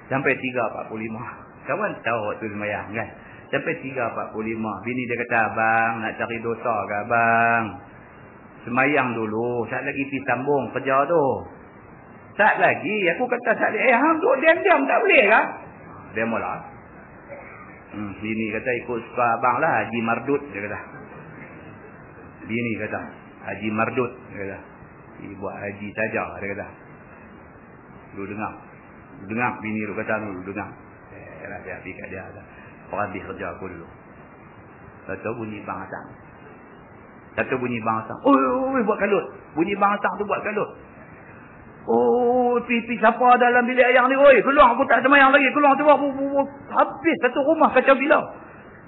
Sampai 3.45. Kawan tahu waktu semayang kan? Sampai 3.45. Bini dia kata, abang nak cari dosa ke abang? Semayang dulu. Sat lagi pergi sambung kerja tu. Sat lagi. Aku kata sat lagi. Hang duk diam-diam tak boleh kah? Dia mula. Bini kata ikut suka abang lah. Haji Mardut dia kata. Bini kata. Haji Mardut dia kata. Dia buat haji saja dia kata. Lu dengar. Bini lu kata lu dengar. Dia pergi kat dia. Habis kerja aku dulu. Kata bunyi bang asang. Kata bunyi bang asang. Oi, buat kalut. Bunyi bang asang tu buat kalut. Oh, pipi siapa dalam bilik ayang ni? Oi, keluar aku tak semayang lagi. Keluar tu. Habis satu rumah kacau bilau.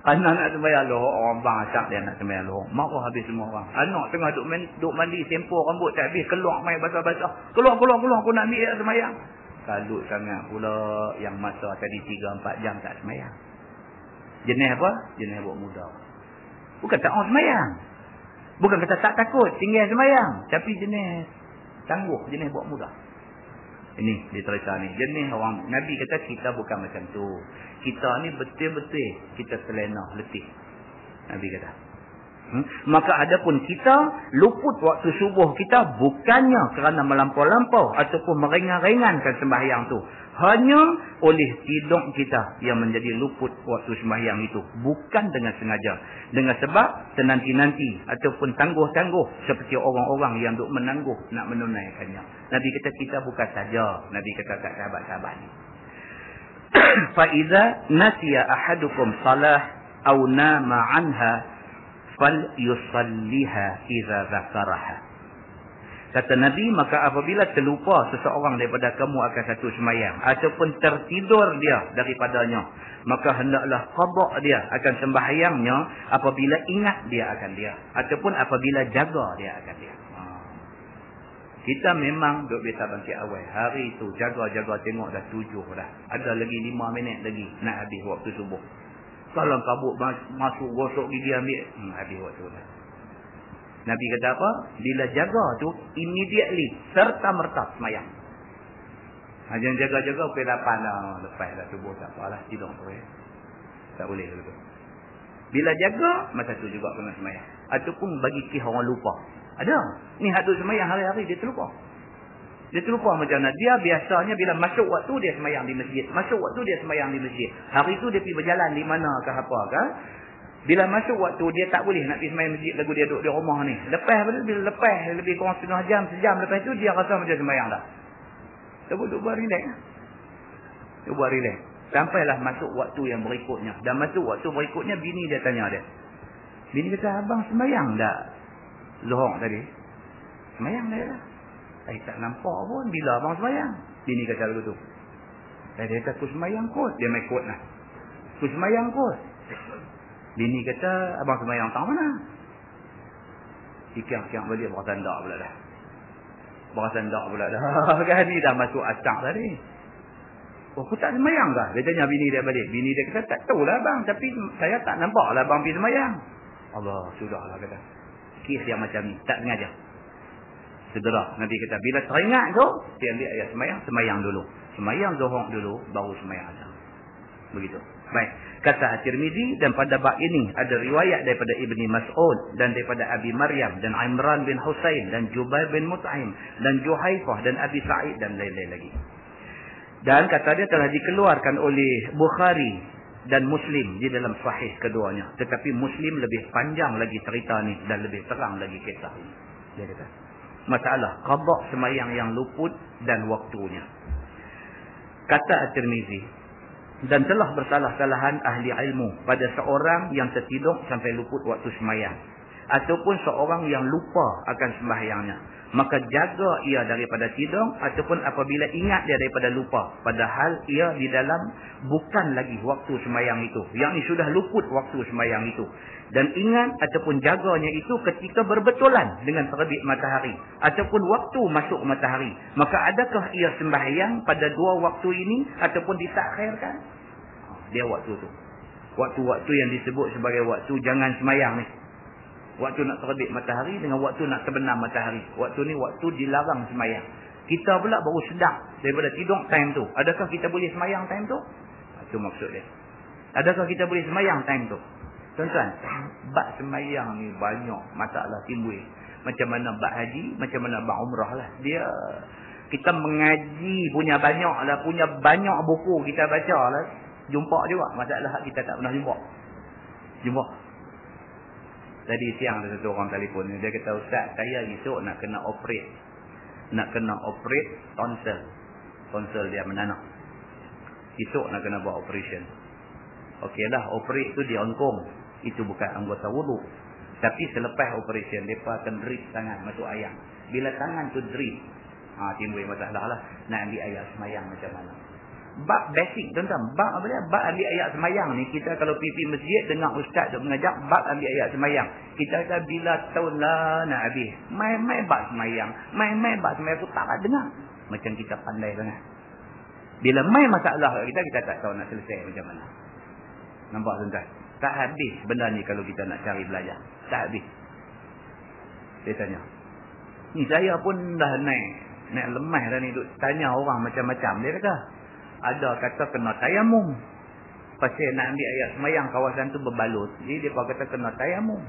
Anak nak semayang lohok. Orang bang asang dia nak semayang lohok. Marah habis semua orang. Anak tengah duk mandi tempoh rambut tak habis. Keluar main basah-basah. Keluar. Aku nak ambil semayang. Kalut sangat pula yang masa tadi 3-4 jam tak semayang. Jenis apa? Jenis buat muda. Bukan tak orang semayang. Bukan kata tak takut tinggal semayang. Tapi jenis tangguh. Jenis buat muda. Ini dia cerita ni. Jenis orang. Nabi kata kita bukan macam tu. Kita ni betul-betul kita terlena letih. Nabi kata. Maka adapun kita luput waktu subuh kita bukannya kerana melampau-lampau ataupun meringan-ringankan sembahyang tu. Hanya oleh tidur kita yang menjadi luput waktu sembahyang itu. Bukan dengan sengaja. Dengan sebab senanti-nanti ataupun tangguh-tangguh seperti orang-orang yang duk menangguh nak menunaikannya. Nabi kata kita bukan saja. Nabi kata kat sahabat-sahabat ni. Faiza nasiya ahadukum salah aw nama anha fal yusalliha idza zakaraha. Kata Nabi, maka apabila terlupa seseorang daripada kamu akan satu semayang ataupun tertidur dia daripadanya, maka hendaklah qada dia akan sembahyangnya apabila ingat dia akan dia ataupun apabila jaga dia akan dia. Kita memang duk biasa bangkit awal. Hari itu jaga-jaga tengok dah 7 dah. Ada lagi 5 minit lagi nak habis waktu subuh. Kalau kabut masuk gosok gigi ambil, habis waktu dah. Nabi kata apa? Bila jaga tu, immediately, serta-merta semayang. Jangan jaga-jaga, pukul 8 dah. Lepas dah subuh, tak apalah, tidur tu ya. Tak boleh dulu. Bila jaga, masa tu juga kena semayang. Ataupun bagi kisah orang lupa. Ada. Ni hadut semayang hari-hari, dia terlupa. Dia terlupa macam mana. Dia biasanya bila masuk waktu, dia semayang di masjid. Masuk waktu, dia semayang di masjid. Hari tu dia pergi berjalan di mana ke apa kan. Bila masuk waktu, dia tak boleh nak pergi semayang masjid lagu dia duduk di rumah ni. Bila lepas lebih kurang setengah jam, sejam lepas tu, dia rasa macam semayang dah. Dia buat relax. Dia buat relax. Sampailah masuk waktu yang berikutnya. Dan masuk waktu berikutnya, bini dia tanya dia. Bini kata, abang semayang tak? Lohong tadi. Semayang dah lah. Saya tak nampak pun bila abang semayang. Bini kata begitu. Dia kata, aku semayang kot. Dia main kot lah. Aku semayang kot. Bini kata, abang semayang tak mana? Ikan-ikan balik berasan tak pula dah. Berasan tak pula dah. Kan ni dah masuk asyak tadi. Oh, aku tak semayang kah? Dia tanya bini dia balik. Bini dia kata, tak tahulah bang. Tapi saya tak nampak lah bang pergi semayang. Allah, sudahlah kata. Kes yang macam ni. Tak sengaja. Segera. Nabi kata, bila teringat tu, dia ambil ayat semayang dulu. Semayang zuhur dulu, baru semayang asar. Begitu. Baik. Kata At-Tirmizi, dan pada bab ini ada riwayat daripada Ibni Mas'ud dan daripada Abi Maryam dan Imran bin Husain dan Jubair bin Mut'im dan Juhaifah dan Abi Sa'id dan lain-lain lagi. Dan kata dia telah dikeluarkan oleh Bukhari dan Muslim di dalam sahih keduanya. Tetapi Muslim lebih panjang lagi cerita ni dan lebih terang lagi kisah ini. Dia kata, masalah qada semayang yang luput dan waktunya. Kata At-Tirmizi, dan telah bersalah-salahan ahli ilmu pada seorang yang tertidur sampai luput waktu semayang. ataupun seorang yang lupa akan sembahyangnya, maka jaga ia daripada tidur ataupun apabila ingat dia daripada lupa, padahal ia di dalam bukan lagi waktu sembahyang itu, yang ini sudah luput waktu sembahyang itu, dan ingat ataupun jaganya itu ketika berbetulan dengan terbit matahari ataupun waktu masuk matahari, maka adakah ia sembahyang pada dua waktu ini ataupun ditakhirkan? Dia waktu tu, waktu-waktu yang disebut sebagai waktu jangan sembahyang ni. Waktu nak terbit matahari dengan waktu nak terbenam matahari. Waktu ni waktu dilarang sembahyang. Kita pula baru sedar daripada tidur time tu. Adakah kita boleh sembahyang time tu? Itu maksud dia. Adakah kita boleh sembahyang time tu? Tuan-tuan, bab sembahyang ni banyak masalah timbul. Macam mana bab haji, macam mana bab umrah lah. Dia, kita mengaji punya banyak lah, punya banyak buku kita baca lah. Jumpa juga masalah kita tak pernah jumpa. Tadi siang ada satu orang telefon. Dia kata, Ustaz, saya esok nak kena operate tonsil dia menanak. Esok nak kena buat operation. Okeylah, operate tu di Hong Kong. Itu bukan anggota wudu. Tapi selepas operation, mereka akan drip tangan masuk ayam. Bila tangan tu drip, timbul masalah lah. Nak ambil ayat semayang macam mana. Bab basic, tuan-tuan. Bab apa dia? Bab ambil ayat semayang ni. Kita kalau pergi masjid, dengar ustaz tu mengajar, bab ambil ayat semayang. Kita kata bila tahun lah nak habis. Main-main bab semayang. Main-main bab semayang tu tak dengar. Macam kita pandai sangat. Bila main masalah kita tak tahu nak selesai macam mana. Nampak tuan-tuan? Tak habis benda ni kalau kita nak cari belajar. Tak habis. Dia tanya. Ni saya pun dah naik lemah dah ni. Duk tanya orang macam-macam. Dia kata, ada kata kena tayamum. Pasal nak ambil ayat semayang kawasan tu berbalut. Jadi dia kata kena tayamum.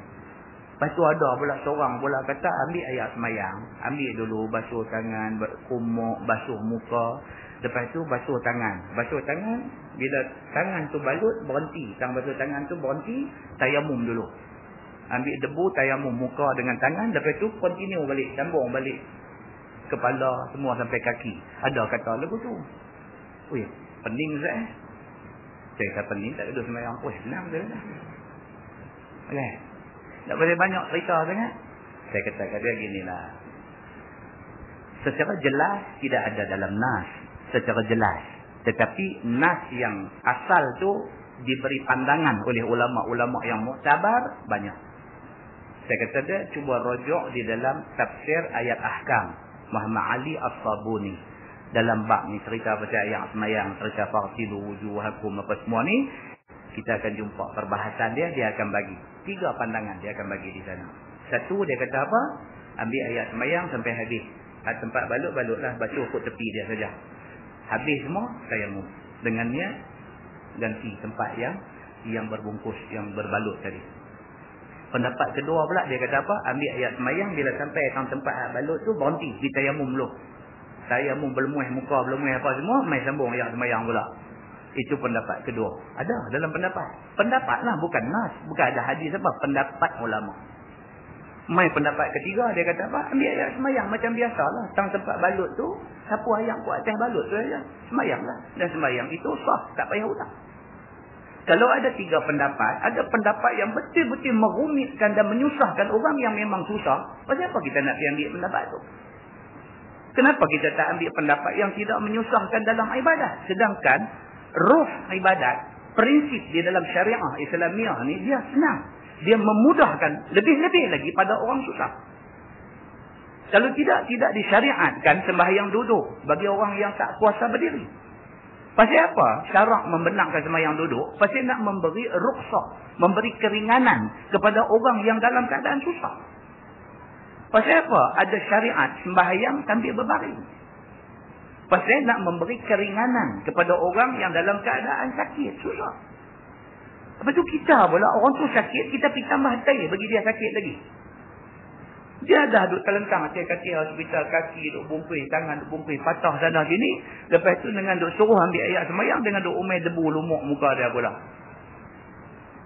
Lepas tu ada pula seorang pula kata ambil ayat semayang. Ambil dulu basuh tangan, kumuk, basuh muka. Lepas tu basuh tangan. Basuh tangan, bila tangan tu balut, berhenti. Tang basuh tangan tu berhenti, tayamum dulu. Ambil debu, tayamum muka dengan tangan. Lepas tu continue balik, sambung balik. Kepala semua sampai kaki. Ada kata lagu tu. Ui, pening Ustaz. Saya kata pening, tak ada semayang. Ui, senang je. Okay. Tak boleh banyak cerita sangat. Saya kata dia ginilah. Secara jelas tidak ada dalam nas. Secara jelas. Tetapi nas yang asal tu diberi pandangan oleh ulama-ulama yang muktabar banyak. Saya kata dia cuba rujuk di dalam tafsir ayat ahkam Muhammad Ali As-Sabuni. Dalam bab ni cerita pasal ayat semayang, cerita farsilu wujuhakum apa semua ni, kita akan jumpa perbahasan dia akan bagi 3 pandangan dia akan bagi di sana. Satu, dia kata apa? Ambil ayat semayang sampai habis. Tempat balut-balutlah, basuh kot tepi dia saja. Habis semua, tayamum. Dengannya ganti tempat yang berbungkus, yang berbalut tadi. Pendapat kedua pula dia kata apa? Ambil ayat semayang, bila sampai ke tempat balut tu berhenti di tayamum dulu. Tayamum berlemuih muka, berlemuih apa semua, mai sambung ayat semayang pula. Itu pendapat kedua. Ada dalam pendapat. Pendapat lah, bukan nas, bukan ada hadis apa, pendapat ulama. Mai pendapat ketiga dia kata apa? Ambil ayat semayang macam biasalah. Tang tempat balut tu, sapu ayam kuat atas balut tu saja. Semayanglah. Dan semayang itu sah, tak payah hutang. Kalau ada 3 pendapat, ada pendapat yang betul-betul merumitkan dan menyusahkan orang yang memang susah. Pasal apa kita nak ambil pendapat tu? Kenapa kita tak ambil pendapat yang tidak menyusahkan dalam ibadat? Sedangkan ruh ibadat, prinsip di dalam syariah Islamiah ni, dia senang. Dia memudahkan lebih-lebih lagi pada orang susah. Kalau tidak disyariatkan sembahyang duduk bagi orang yang tak kuasa berdiri. Pasal apa? Syarak membenarkan sembahyang duduk. Pasal nak memberi rukhsah, memberi keringanan kepada orang yang dalam keadaan susah. Pasal apa? Ada syariat sembahyang sambil berbaring. Pasal nak memberi keringanan kepada orang yang dalam keadaan sakit, susah. Lepas tu kita pula, orang tu sakit, kita pergi tambah tai bagi dia sakit lagi. Dia dah duduk terlentang atas katil hospital, kaki duduk bungkui, tangan duduk bungkui, patah sana sini. Lepas tu dengan duduk suruh ambil ayat semayang, dengan duduk umai debu lumuk muka dia pula.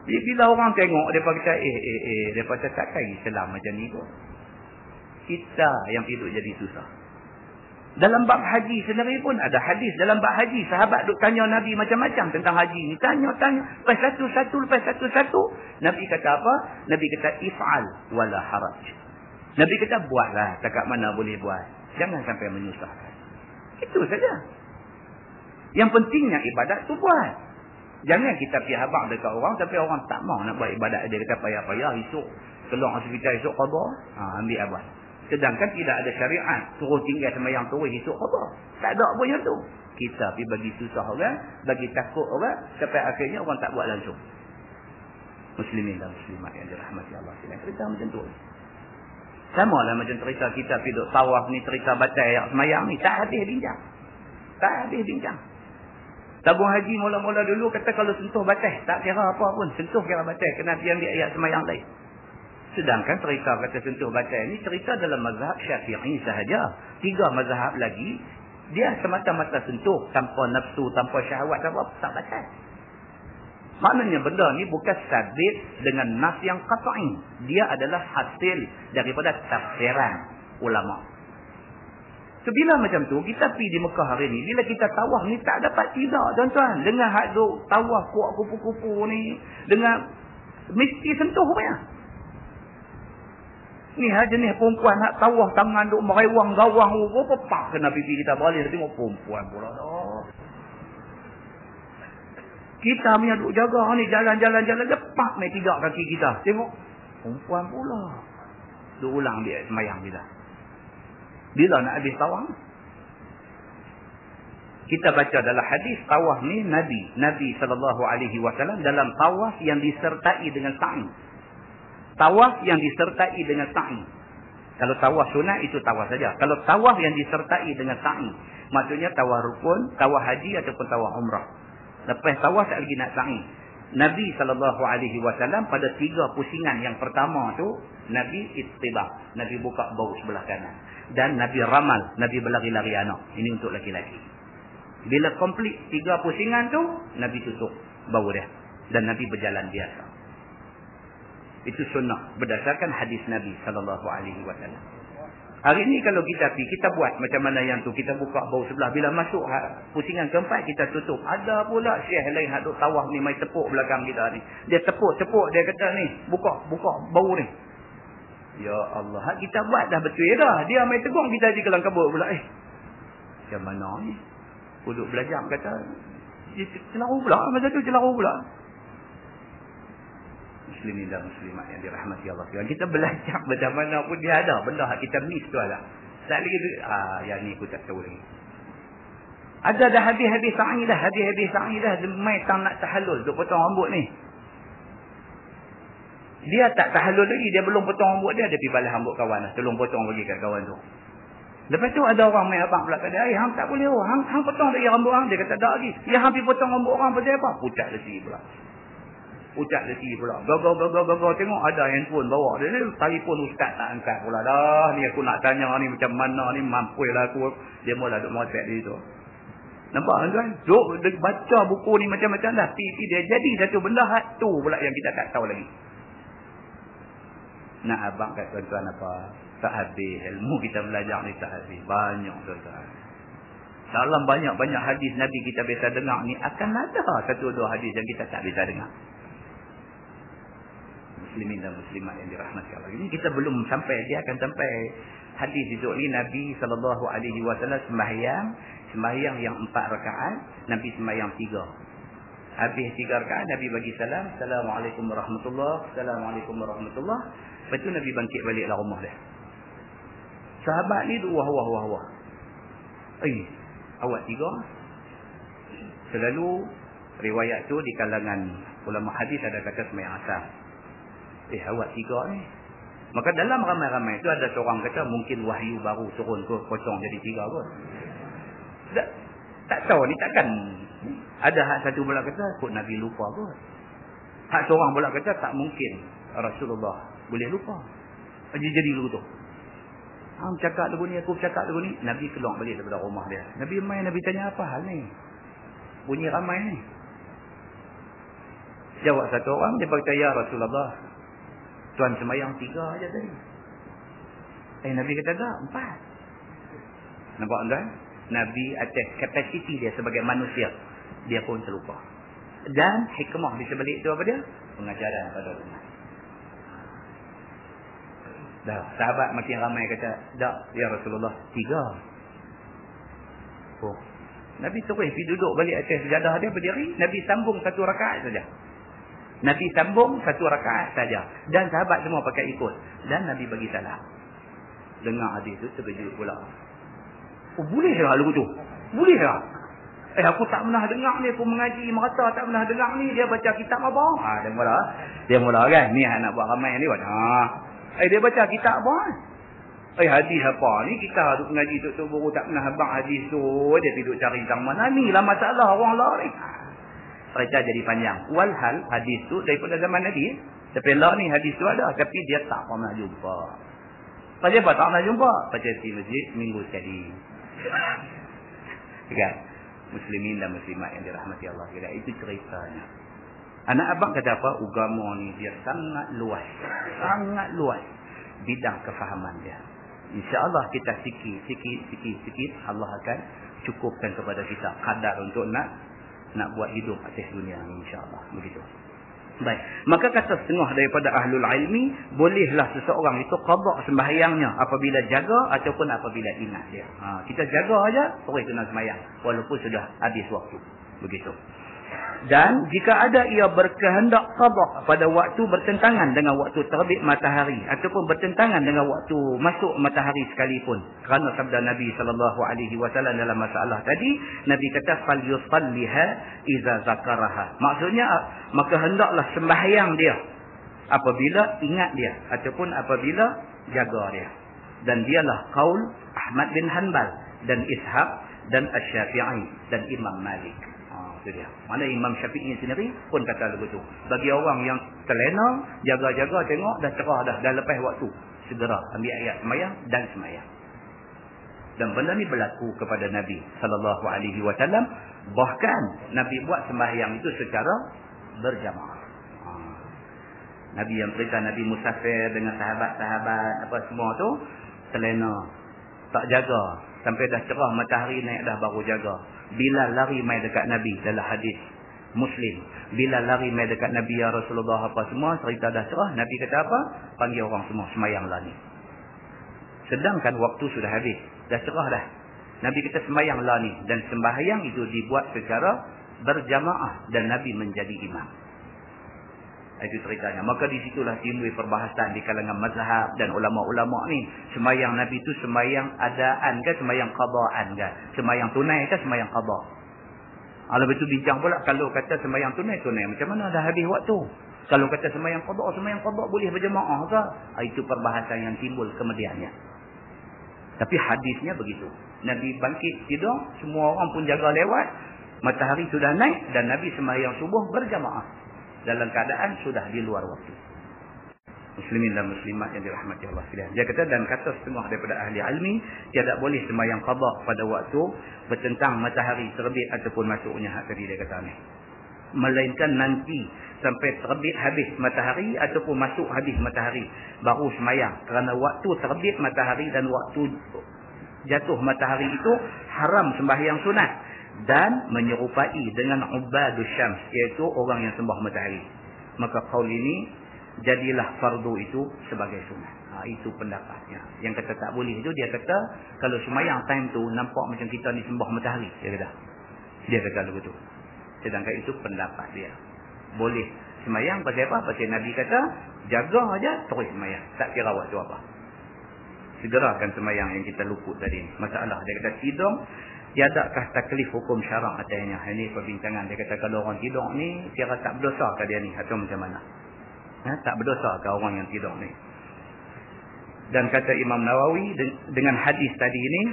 Jadi bila orang tengok, mereka kata, mereka kata takkan Islam macam ni pun. Kita yang hidup jadi susah. Dalam bab haji sendiri pun ada hadis. Dalam bab haji, sahabat duk tanya Nabi macam-macam tentang haji ni. Tanya-tanya. Lepas satu-satu. Nabi kata apa? Nabi kata, if'al wala haraj. Nabi kata, buatlah. Takat mana boleh buat. Jangan sampai menyusahkan. Itu saja. Yang pentingnya ibadat tu buat. Jangan kita pergi habaq dekat orang, tapi orang tak mau nak buat ibadat. Dia kata payah-payah, esok keluar hospital, esok qada. Ambil abad. Sedangkan tidak ada syariat suruh tinggal sembahyang tarawih esok qada. Tak ada apa yang tu. Kita pergi bagi susah orang, bagi takut orang, sampai akhirnya orang tak buat langsung. Muslimin dan muslimat yang dirahmati Allah sekalian. Cerita macam tu. Sama lah macam cerita kita pergi duk tawaf ni, cerita batal yang sembahyang ni, tak habis bincang. Tak habis bincang. Tabung haji mula-mula dulu kata kalau sentuh batal, tak kira apa pun, sentuh kira batal, kena pergi ambil ayat sembahyang lain. Sedangkan cerita kata sentuh batal ni cerita dalam mazhab Syafi'i sahaja. 3 mazhab lagi dia semata-mata sentuh tanpa nafsu, tanpa syahwat, tak batal. Maknanya benda ni bukan sabit dengan nas yang qat'i. Dia adalah hasil daripada tafsiran ulama. So, bila macam tu kita pergi di Mekah hari ni, bila kita tawaf ni tak dapat tidak tuan-tuan. Dengan hak duk tawaf kuat kupu-kupu ni, dengan mesti sentuh punya. Ni jenis perempuan nak tawaf tangan duk merewang gawang apa pak kena pipi kita balik tengok perempuan pula dah. Kita punya duk jaga ni jalan-jalan lepak mai 3 kaki kita. Tengok perempuan pula. Duk ulang dia sembahyang kita. Bila nak habis tawaf? Kita baca dalam hadis tawaf ni Nabi SAW dalam tawaf yang disertai dengan sa'i. Tawaf yang disertai dengan sa'i. Kalau tawaf sunat itu tawaf saja. Kalau tawaf yang disertai dengan sa'i, maksudnya tawaf rukun, tawaf haji ataupun tawaf umrah. Lepas tawaf tak lagi nak sa'i. Nabi SAW pada 3 pusingan yang pertama tu, Nabi ittibah. Nabi buka bau sebelah kanan. Dan Nabi ramal. Nabi berlari-lari anak. Ini untuk laki-laki. Bila komplit 3 pusingan tu, Nabi tutup bau dia. Dan Nabi berjalan biasa. Itu sunnah berdasarkan hadis Nabi SAW. Hari ni kalau kita pergi, kita buat macam mana yang tu. Kita buka bau sebelah. Bila masuk pusingan keempat, kita tutup. Ada pula syekh lain hadut tawaf ni, mai tepuk belakang kita ni. Dia tepuk, dia kata ni, buka bau ni. Ya Allah, kita buat dah betul dah. Dia mai tegur kita di kelang kabut pula. Macam mana ni? Duduk belajar kata, celaru pula. Masa tu celaru pula. Muslimin dan muslimat yang dirahmati Allah. Kita belajar macam mana pun dia ada. Benda kita miss tu ada. Sekali lagi, yang ni aku tak tahu lagi. Ada dah habis-habis sa'i dah. Mai tak nak tahallul. Duk potong rambut ni. Dia tak tahallul lagi. Dia belum potong rambut dia. Dia pergi balas rambut kawan lah. Tolong potong bagi kat kawan tu. Lepas tu ada orang main abang pula kata, hang tak boleh. Hang potong lagi rambut hang. Dia kata tak lagi. Ya hang pergi potong rambut orang pasal apa? Pucat lesi pula. Gagal. Tengok ada handphone bawa dia. Telefon ustaz tak angkat pula dah. Ni aku nak tanya ni macam mana ni. Mampu lah aku. Dia mula duk motek dia tu. Nampak kan? Duk baca buku ni macam-macam dah. Dia jadi satu benda tu pula yang kita tak tahu lagi. Nak abang kat tuan-tuan apa? Tak habis. Ilmu kita belajar ni tak habis. Banyak tuan-tuan. Dalam banyak-banyak hadis Nabi kita biasa dengar ni, akan ada 1-2 hadis yang kita tak biasa dengar. Muslimin dan muslimat yang dirahmati Allah. Ini kita belum sampai. Dia akan sampai hadis itu ni. Nabi SAW sembahyang yang 4 rakaat. Nabi sembahyang 3. Habis 3 rakaat Nabi bagi salam. Assalamualaikum warahmatullahi. Assalamualaikum warahmatullahi. Lepas tu Nabi bangkit balik lah rumah dia. Sahabat ni tu wah. Awak 3. Selalu riwayat tu di kalangan ulama hadis ada kata sembahyang asar. Awak 3 ni. Maka dalam ramai-ramai tu ada seorang kata mungkin wahyu baru turun ke potong jadi 3 kot. Tak tahu ni takkan. Ada hak satu pula kata kot Nabi lupa kot. Hak seorang pula kata tak mungkin Rasulullah boleh lupa. Jadi dulu tu. Hang cakap lagu ni, aku cakap lagu ni. Nabi keluar balik daripada rumah dia. Nabi main, Nabi tanya apa hal ni? Bunyi ramai ni. Jawab satu orang, dia berkata, ya Rasulullah, tuan sembahyang 3 aja tadi. Nabi kata tak, 4. Nampak tuan? Nabi atas kapasiti dia sebagai manusia, dia pun terlupa. Dan hikmah di sebalik itu apa dia? Pengajaran pada umat. Dah, sahabat makin ramai kata, "Dak, ya Rasulullah, 3." Oh. Nabi terus pergi duduk balik atas sejadah dia, berdiri. Nabi sambung 1 rakaat saja. Nabi sambung 1 rakaat saja. Dan sahabat semua pakai ikut. Dan Nabi bagi salam. Dengar hadis itu terkejut pula. Oh, boleh lah lagu tu? Boleh lah? Aku tak pernah dengar ni. Aku mengaji merata tak pernah dengar ni. Dia baca kitab apa? Dia mula kan. Ni nak buat ramai ni. Dia baca kitab apa? Hadis apa ni? Kita duk mengaji tu baru tak pernah abang hadis tu. Dia duduk cari tang mana ni lah masalah orang lain. Cerita jadi panjang. Walhal hadis tu daripada zaman Nabi. Tapi lah ni hadis tu ada. Tapi dia tak pernah jumpa. Pasal apa tak pernah jumpa? Pasal di masjid minggu sekali. Kan? Muslimin dan muslimat yang dirahmati Allah. Itu ceritanya. Anak abang kata apa? Agama ni dia sangat luas. Sangat luas. Bidang kefahaman dia. InsyaAllah kita sikit Allah akan cukupkan kepada kita kadar untuk nak buat hidup atas dunia ni, insyaAllah. Begitu. Baik. Maka kata setengah daripada ahlul ilmi, bolehlah seseorang itu qada sembahyangnya apabila jaga ataupun apabila ingat dia. Kita jaga aja, terus kena sembahyang walaupun sudah habis waktu. Begitu. Dan jika ada ia berkehendak qada pada waktu bertentangan dengan waktu terbit matahari ataupun bertentangan dengan waktu masuk matahari sekalipun, kerana sabda Nabi SAW dalam masalah tadi, Nabi kata fal yusalliha iza zakaraha. Maksudnya maka hendaklah sembahyang dia apabila ingat dia ataupun apabila jaga dia. Dan dialah qaul Ahmad bin Hanbal dan Ishaq dan Asy-Syafi'i dan Imam Malik. Itu dia. Mana Imam Syafi'i sendiri pun kata begitu. Bagi orang yang terlena, jaga-jaga tengok dah cerah dah lepas waktu, segera ambil ayat semayang dan semayang. Dan benda ni berlaku kepada Nabi SAW. Bahkan Nabi buat sembahyang itu secara berjamaah. Nabi yang cerita Nabi musafir dengan sahabat-sahabat apa semua tu terlena, tak jaga sampai dah cerah matahari naik dah baru jaga. Bilal lari mai dekat Nabi dalam hadis Muslim. Bilal lari mai dekat Nabi, ya Rasulullah apa semua, cerita dah cerah. Nabi kata apa? Panggil orang semua semayanglah ni. Sedangkan waktu sudah habis, dah cerah dah. Nabi kata semayanglah ni, dan sembahyang itu dibuat secara berjamaah dan Nabi menjadi imam. Itu ceritanya. Maka di situlah timbul perbahasan di kalangan mazhab dan ulama-ulama ni. Sembahyang Nabi itu sembahyang adaan ke sembahyang qadaan ke? Sembahyang tunai ke sembahyang qada? Lepas itu bincang pula, kalau kata sembahyang tunai, macam mana dah habis waktu? Kalau kata sembahyang qada boleh berjemaah ke? Itu perbahasan yang timbul kemudiannya. Tapi hadisnya begitu. Nabi bangkit tidur, semua orang pun jaga lewat, matahari sudah naik dan Nabi sembahyang subuh berjamaah. Dalam keadaan sudah di luar waktu. Muslimin dan muslimat yang dirahmati Allah sekalian. Dia kata, dan kata setengah daripada ahli ilmi, tidak boleh sembahyang qada pada waktu bertentang matahari terbit ataupun masuknya. Tadi dia kata ni. Melainkan nanti sampai terbit habis matahari ataupun masuk habis matahari baru sembahyang. Kerana waktu terbit matahari dan waktu jatuh matahari itu haram sembahyang sunat. Dan menyerupai dengan ubadus syams, iaitu orang yang sembah matahari. Maka qaul ini jadilah fardu itu sebagai sunat. Itu pendapatnya. Yang kata tak boleh itu, dia kata kalau sembahyang time tu nampak macam kita ni sembah matahari, dia kata begitu. Sedangkan itu pendapat dia. Boleh sembahyang pasal apa? Pasal Nabi kata jaga aja terus sembahyang, tak kira waktu apa. Segerakan sembahyang yang kita luput tadi. Masalah dia kata tidur, tiadakah taklif hukum syarak atasnya? Ini perbincangan. Dia kata kalau orang tidur ni kira tak berdosa ke dia ni atau macam mana? Tak berdosa ke orang yang tidur ni? Dan kata Imam Nawawi dengan hadis tadi ini,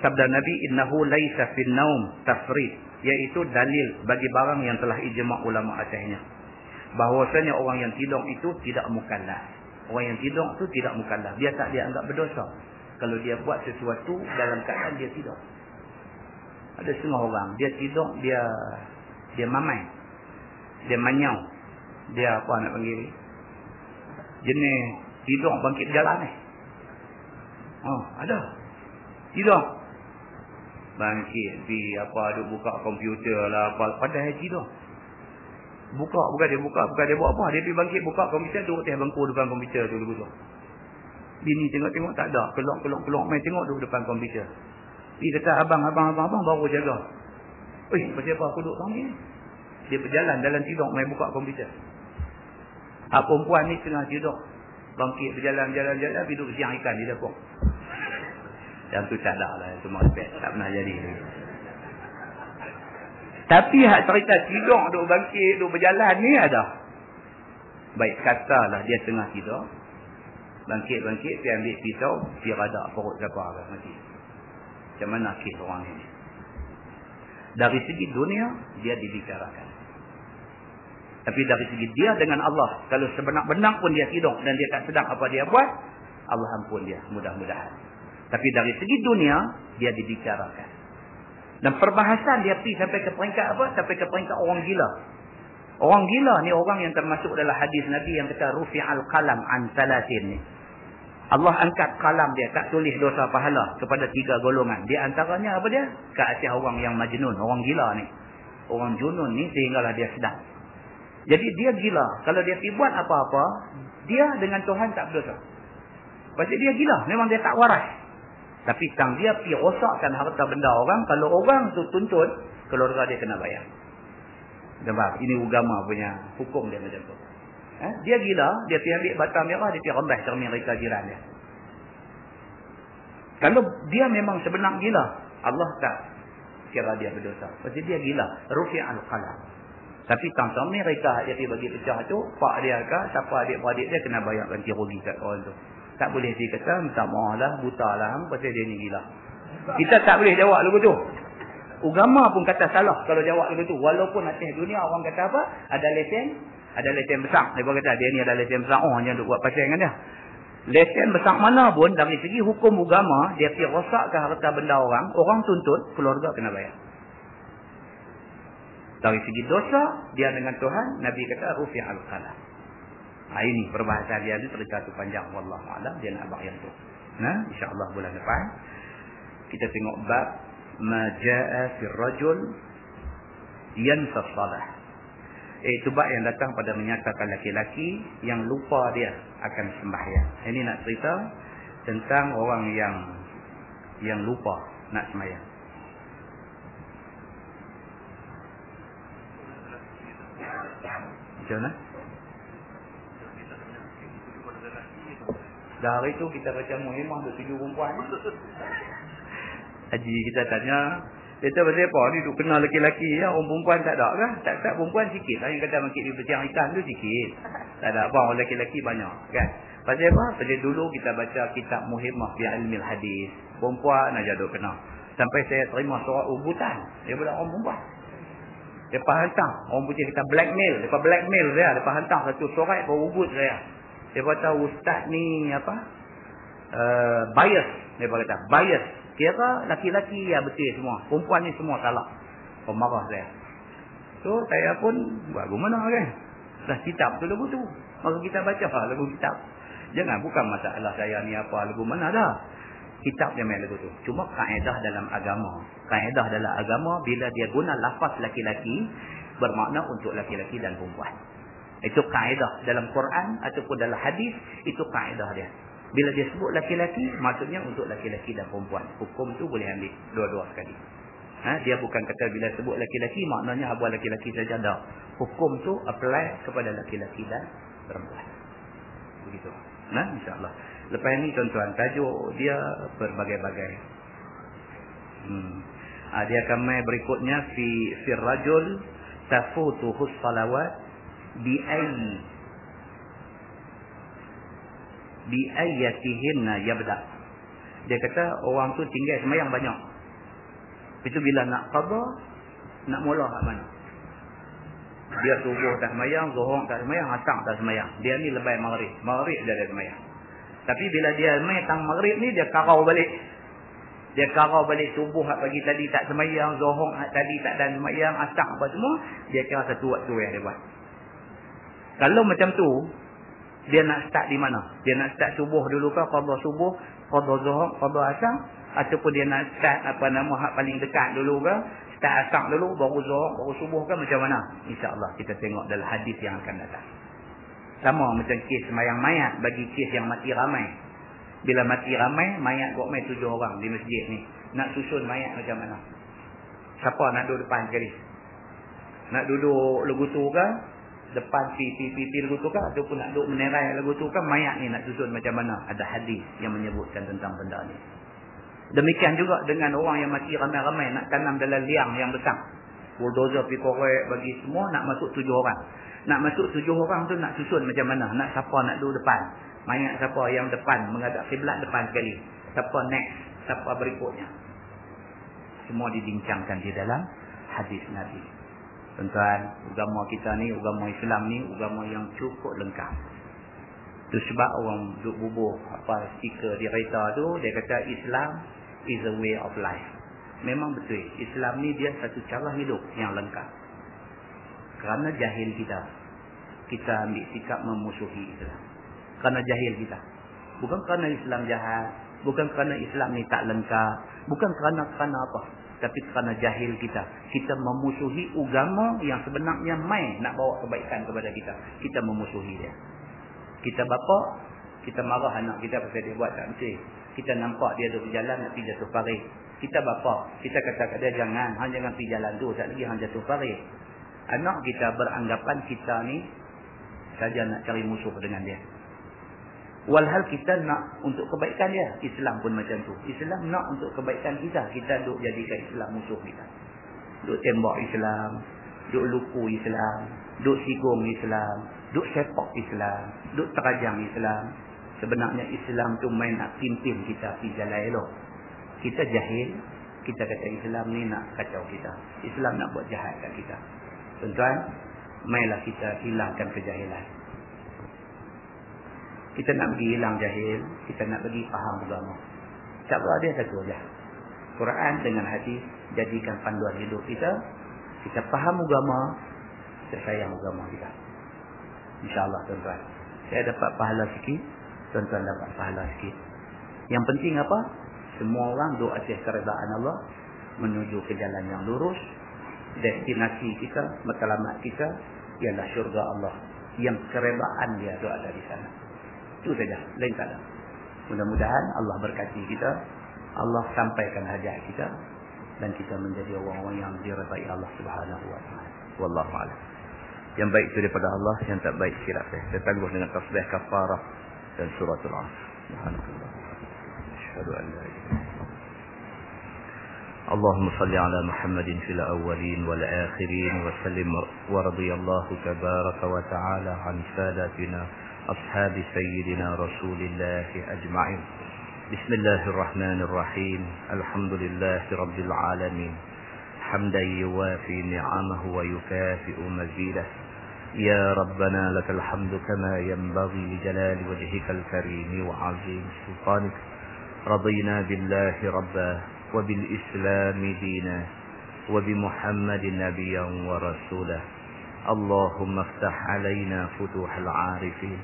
sabda Nabi innahu laisa fin naum tafrid, iaitu dalil bagi barang yang telah ijma' ulama atasnya, bahwasanya orang yang tidur itu tidak mukallaf. Orang yang tidur itu tidak mukallaf. Dia tak dianggap berdosa kalau dia buat sesuatu dalam keadaan dia tidur. Ada setengah orang, dia tidur, dia mamai, dia manyau, dia apa nak panggil, jenis tidur bangkit jalan ni. Ada. Tidur. Bangkit pi duk buka komputer lah apa padahal haji dah. Bukan dia buat apa? Dia pergi bangkit buka komputer duduk atas bangku depan komputer tu dulu tu. Bini tengok tak ada, kelok main tengok duduk depan komputer. Dia kata abang baru jaga. Pasal apa aku duduk panggil? Dia berjalan dalam tidur main buka komputer. Perempuan ni tengah tidur. Bangkit berjalan duduk siang ikan di dapur. Yang tu tak ada lah. Semua aspek tak pernah jadi. Tapi hak cerita tidur, duk bangkit, duk berjalan ni ada. Baik katalah dia tengah tidur. Bangkit, dia ambil pisau, dia radak perut siapa lah mati. Macam mana kes orang ini? Dari segi dunia, dia dibicarakan. Tapi dari segi dia dengan Allah, kalau sebenar-benar pun dia tidur dan dia tak sedang apa dia buat, Allah ampun dia, mudah-mudahan. Tapi dari segi dunia, dia dibicarakan. Dan perbahasan dia pergi sampai ke peringkat apa? Sampai ke peringkat orang gila. Orang gila ni orang yang termasuk dalam hadis Nabi yang kata rufi'al qalam an salasin ni. Allah angkat kalam dia, tak tulis dosa pahala kepada 3 golongan. Di antaranya apa dia? Ke atas orang yang majnun, orang gila ni. Orang junun ni sehinggalah dia sedang. Jadi dia gila. Kalau dia pergi buat apa-apa, dia dengan Tuhan tak berdosa. Pasal dia gila, memang dia tak waras. Tapi tang dia pergi rosakkan harta benda orang, kalau orang tu tuntut, keluarga dia kena bayar. Nampak? Ini agama punya hukum dia macam tu. Dia gila, dia pergi ambil bata merah, dia pergi rembas cermin mereka jiran dia. Kalau dia memang sebenar gila, Allah tak kira dia berdosa. Pasal dia gila. Rufi'al qalam. Tapi tang mereka dia pergi bagi pecah tu, pak dia ke, siapa adik-beradik dia kena bayar ganti rugi kat orang tu. Tak boleh dia kata, minta maaf lah, buta lah, pasal dia ni gila. Kita tak boleh jawab lagu tu. Agama pun kata salah kalau jawab lagu tu. Walaupun atas dunia orang kata apa? Ada lesen besar. Dia kata dia ni ada lesen besar. Jangan duk buat pasal dengan dia. Lesen besar mana pun dari segi hukum agama, dia pergi rosakkan harta benda orang tuntut, keluarga kena bayar. Dari segi dosa, dia dengan Tuhan, Nabi kata rufi'al qalam. Ini perbahasan dia ni cerita tu panjang, wallahu a'lam, dia nak bayan tu. Insya-Allah bulan depan kita tengok bab ma jaa fi rajul yansa salah. Itu bab yang datang pada menyatakan laki-laki yang lupa dia akan sembahyang. Ini nak cerita tentang orang yang lupa nak sembahyang. Macam mana? Dari itu kita baca muhimah untuk 7 perempuan. Haji kita tanya, kita pasal apa ni duk kenal lelaki-lelaki ya, orang perempuan tak ada kah? Tak perempuan sikit lah yang kata mungkin dia bersiang ikan tu sikit. Tak ada apa, orang lelaki-lelaki banyak kan. Pasal apa? Pasal dulu kita baca kitab muhimah fi ilmil hadis. Perempuan aja duk kenal. Sampai saya terima surat ubutan daripada orang perempuan. Lepas hantar, orang putih kita blackmail dia, lepas hantar satu surat berubut saya. Dia kata ustaz ni apa? Bias. Dia kata bias. Kira laki-laki ya betul semua. Perempuan ni semua salah. Pemarah saya. So saya pun buat gimana kan? Dah kitab tu lagu tu. Maka kita baca lagu kitab. Jangan bukan masalah saya ni apa lagu mana dah. Kitab dia main lagu tu. Cuma kaedah dalam agama. Kaedah dalam agama bila dia guna lafaz laki-laki bermakna untuk laki-laki dan perempuan. Itu kaedah dalam Quran ataupun dalam hadis, itu kaedah dia. Bila dia sebut laki-laki, maksudnya untuk laki-laki dan perempuan. Hukum tu boleh ambil dua-dua sekali. Dia bukan kata bila sebut laki-laki, maknanya buat laki-laki saja dah. Hukum tu apply kepada laki-laki dan perempuan. Begitu. InsyaAllah. Lepas ni tuan-tuan, tajuk dia berbagai-bagai. Dia akan main berikutnya fi rajul tafutuhu salawat bi'ayyatihinna yabda. Dia kata orang tu tinggal sembahyang banyak. Itu bila nak qada, nak mula kat mana? Dia subuh tak sembahyang, zuhur tak sembahyang, asar tak sembahyang. Dia ni lepas maghrib. Maghrib dia ada sembahyang. Tapi bila dia mai tang maghrib ni dia karau balik. Dia karau balik subuh pagi tadi tak sembahyang, zuhur tadi tak dan sembahyang, asar apa semua, dia kira satu waktu yang dia buat. Kalau macam tu, dia nak start di mana? Dia nak start subuh dulu ke? Qadha subuh, qadha zuhur, qadha asar? Ataupun dia nak start hak paling dekat dulu ke, start asar dulu, baru zuhur, baru subuh ke, macam mana? InsyaAllah kita tengok dalam hadis yang akan datang. Sama macam kes semayang mayat bagi kes yang mati ramai. Bila mati ramai, mayat buat main 7 orang di masjid ni. Nak susun mayat macam mana? Siapa nak duduk depan sekali? Nak duduk lagu tu ke? Depan pi lagu tu ke? Ataupun nak duduk menerai lagu tu ke? Mayat ni nak susun macam mana? Ada hadis yang menyebutkan tentang benda ni. Demikian juga dengan orang yang mati ramai-ramai nak tanam dalam liang yang besar. Bulldozer pergi korek bagi semua nak masuk 7 orang. Nak masuk 7 orang tu nak susun macam mana? Nak siapa nak duduk depan? Mayat siapa yang depan menghadap kiblat depan sekali? Siapa next? Siapa berikutnya? Semua dibincangkan di dalam hadis Nabi. Tuan-tuan, agama kita ni, agama Islam ni, agama yang cukup lengkap. Itu sebab orang duk bubuh stiker di kereta tu, dia kata Islam is a way of life. Memang betul. Islam ni dia satu cara hidup yang lengkap. Kerana jahil kita ambil sikap memusuhi Islam. Kerana jahil kita. Bukan kerana Islam jahat, bukan kerana Islam ni tak lengkap, bukan kerana apa. Tapi kerana jahil kita memusuhi agama yang sebenarnya nak bawa kebaikan kepada kita. Kita memusuhi dia. Kita bapa, kita marah anak kita pasal dia buat tak betul. Kita nampak dia duduk berjalan nak pergi jatuh parit. Kita bapa, kita kata kat dia jangan pergi jalan tu, tak lagi hang jatuh parit. Anak kita beranggapan kita ni saja nak cari musuh dengan dia. Walhal kita nak untuk kebaikan dia. Islam pun macam tu. Islam nak untuk kebaikan kita. Kita duk jadikan Islam musuh kita. Duk tembak Islam. Duk luku Islam. Duk sigung Islam. Duk sepak Islam. Duk terajang Islam. Sebenarnya Islam tu main nak pimpin kita pergi jalan elok. Kita jahil. Kita kata Islam ni nak kacau kita. Islam nak buat jahat kat kita. Tuan-tuan, mainlah kita hilangkan kejahilan. Kita nak pergi hilang jahil, kita nak pergi faham agama. Cara dia satu saja. Quran dengan hadis jadikan panduan hidup kita. Kita faham agama, kita sayang agama kita. InsyaAllah tuan-tuan. Saya dapat pahala sikit, tuan-tuan dapat pahala sikit. Yang penting apa? Semua orang doa atas keredaan Allah menuju ke jalan yang lurus. Destinasi kita, matlamat kita ialah syurga Allah. Yang keredaan dia doa dari sana. Itu saja, lain tak ada. Mudah-mudahan Allah berkati kita, Allah sampaikan hajat kita, dan kita menjadi orang-orang yang diridai Allah Subhanahu wa taala. Wallahu a'lam. Yang baik itu daripada Allah, yang tak baik silap saya tangguh dengan tasbih kafarah dan suratul Asr. Subhanallah. Asyhadu an la ilaha illallah. Allahumma salli ala Muhammadin fil awwalin wal akhirin wa sallim wa radiyallahu tabaraka wa ta'ala an sadatina أصحاب سيدنا رسول الله أجمعين. بسم الله الرحمن الرحيم. الحمد لله رب العالمين حمدا يوافي نعمه ويكافئ مزيده. يا ربنا لك الحمد كما ينبغي لجلال وجهك الكريم وعظيم سلطانك. رضينا بالله ربا وبالإسلام دينا وبمحمد نبيا ورسولا. اللهم افتح علينا فتوح العارفين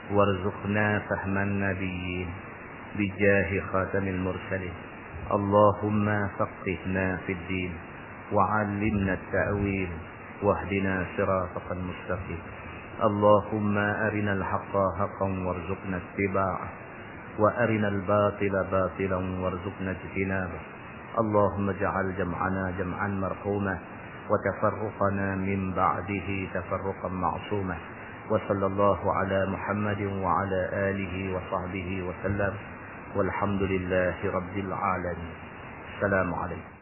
وارزقنا فهم النبيين بجاه خاتم المرسلين. اللهم فقهنا في الدين وعلمنا التأويل واهدنا صراطك المستقيم. اللهم أرنا الحق حقا وارزقنا اتباعه وأرنا الباطل باطلا وارزقنا اجتنابه. اللهم اجعل جمعنا جمعا مرحوما وتفرقنا من بعده تفرقا معصوما. وصلى الله على محمد وعلى آله وصحبه وسلم والحمد لله رب العالمين. السلام عليكم.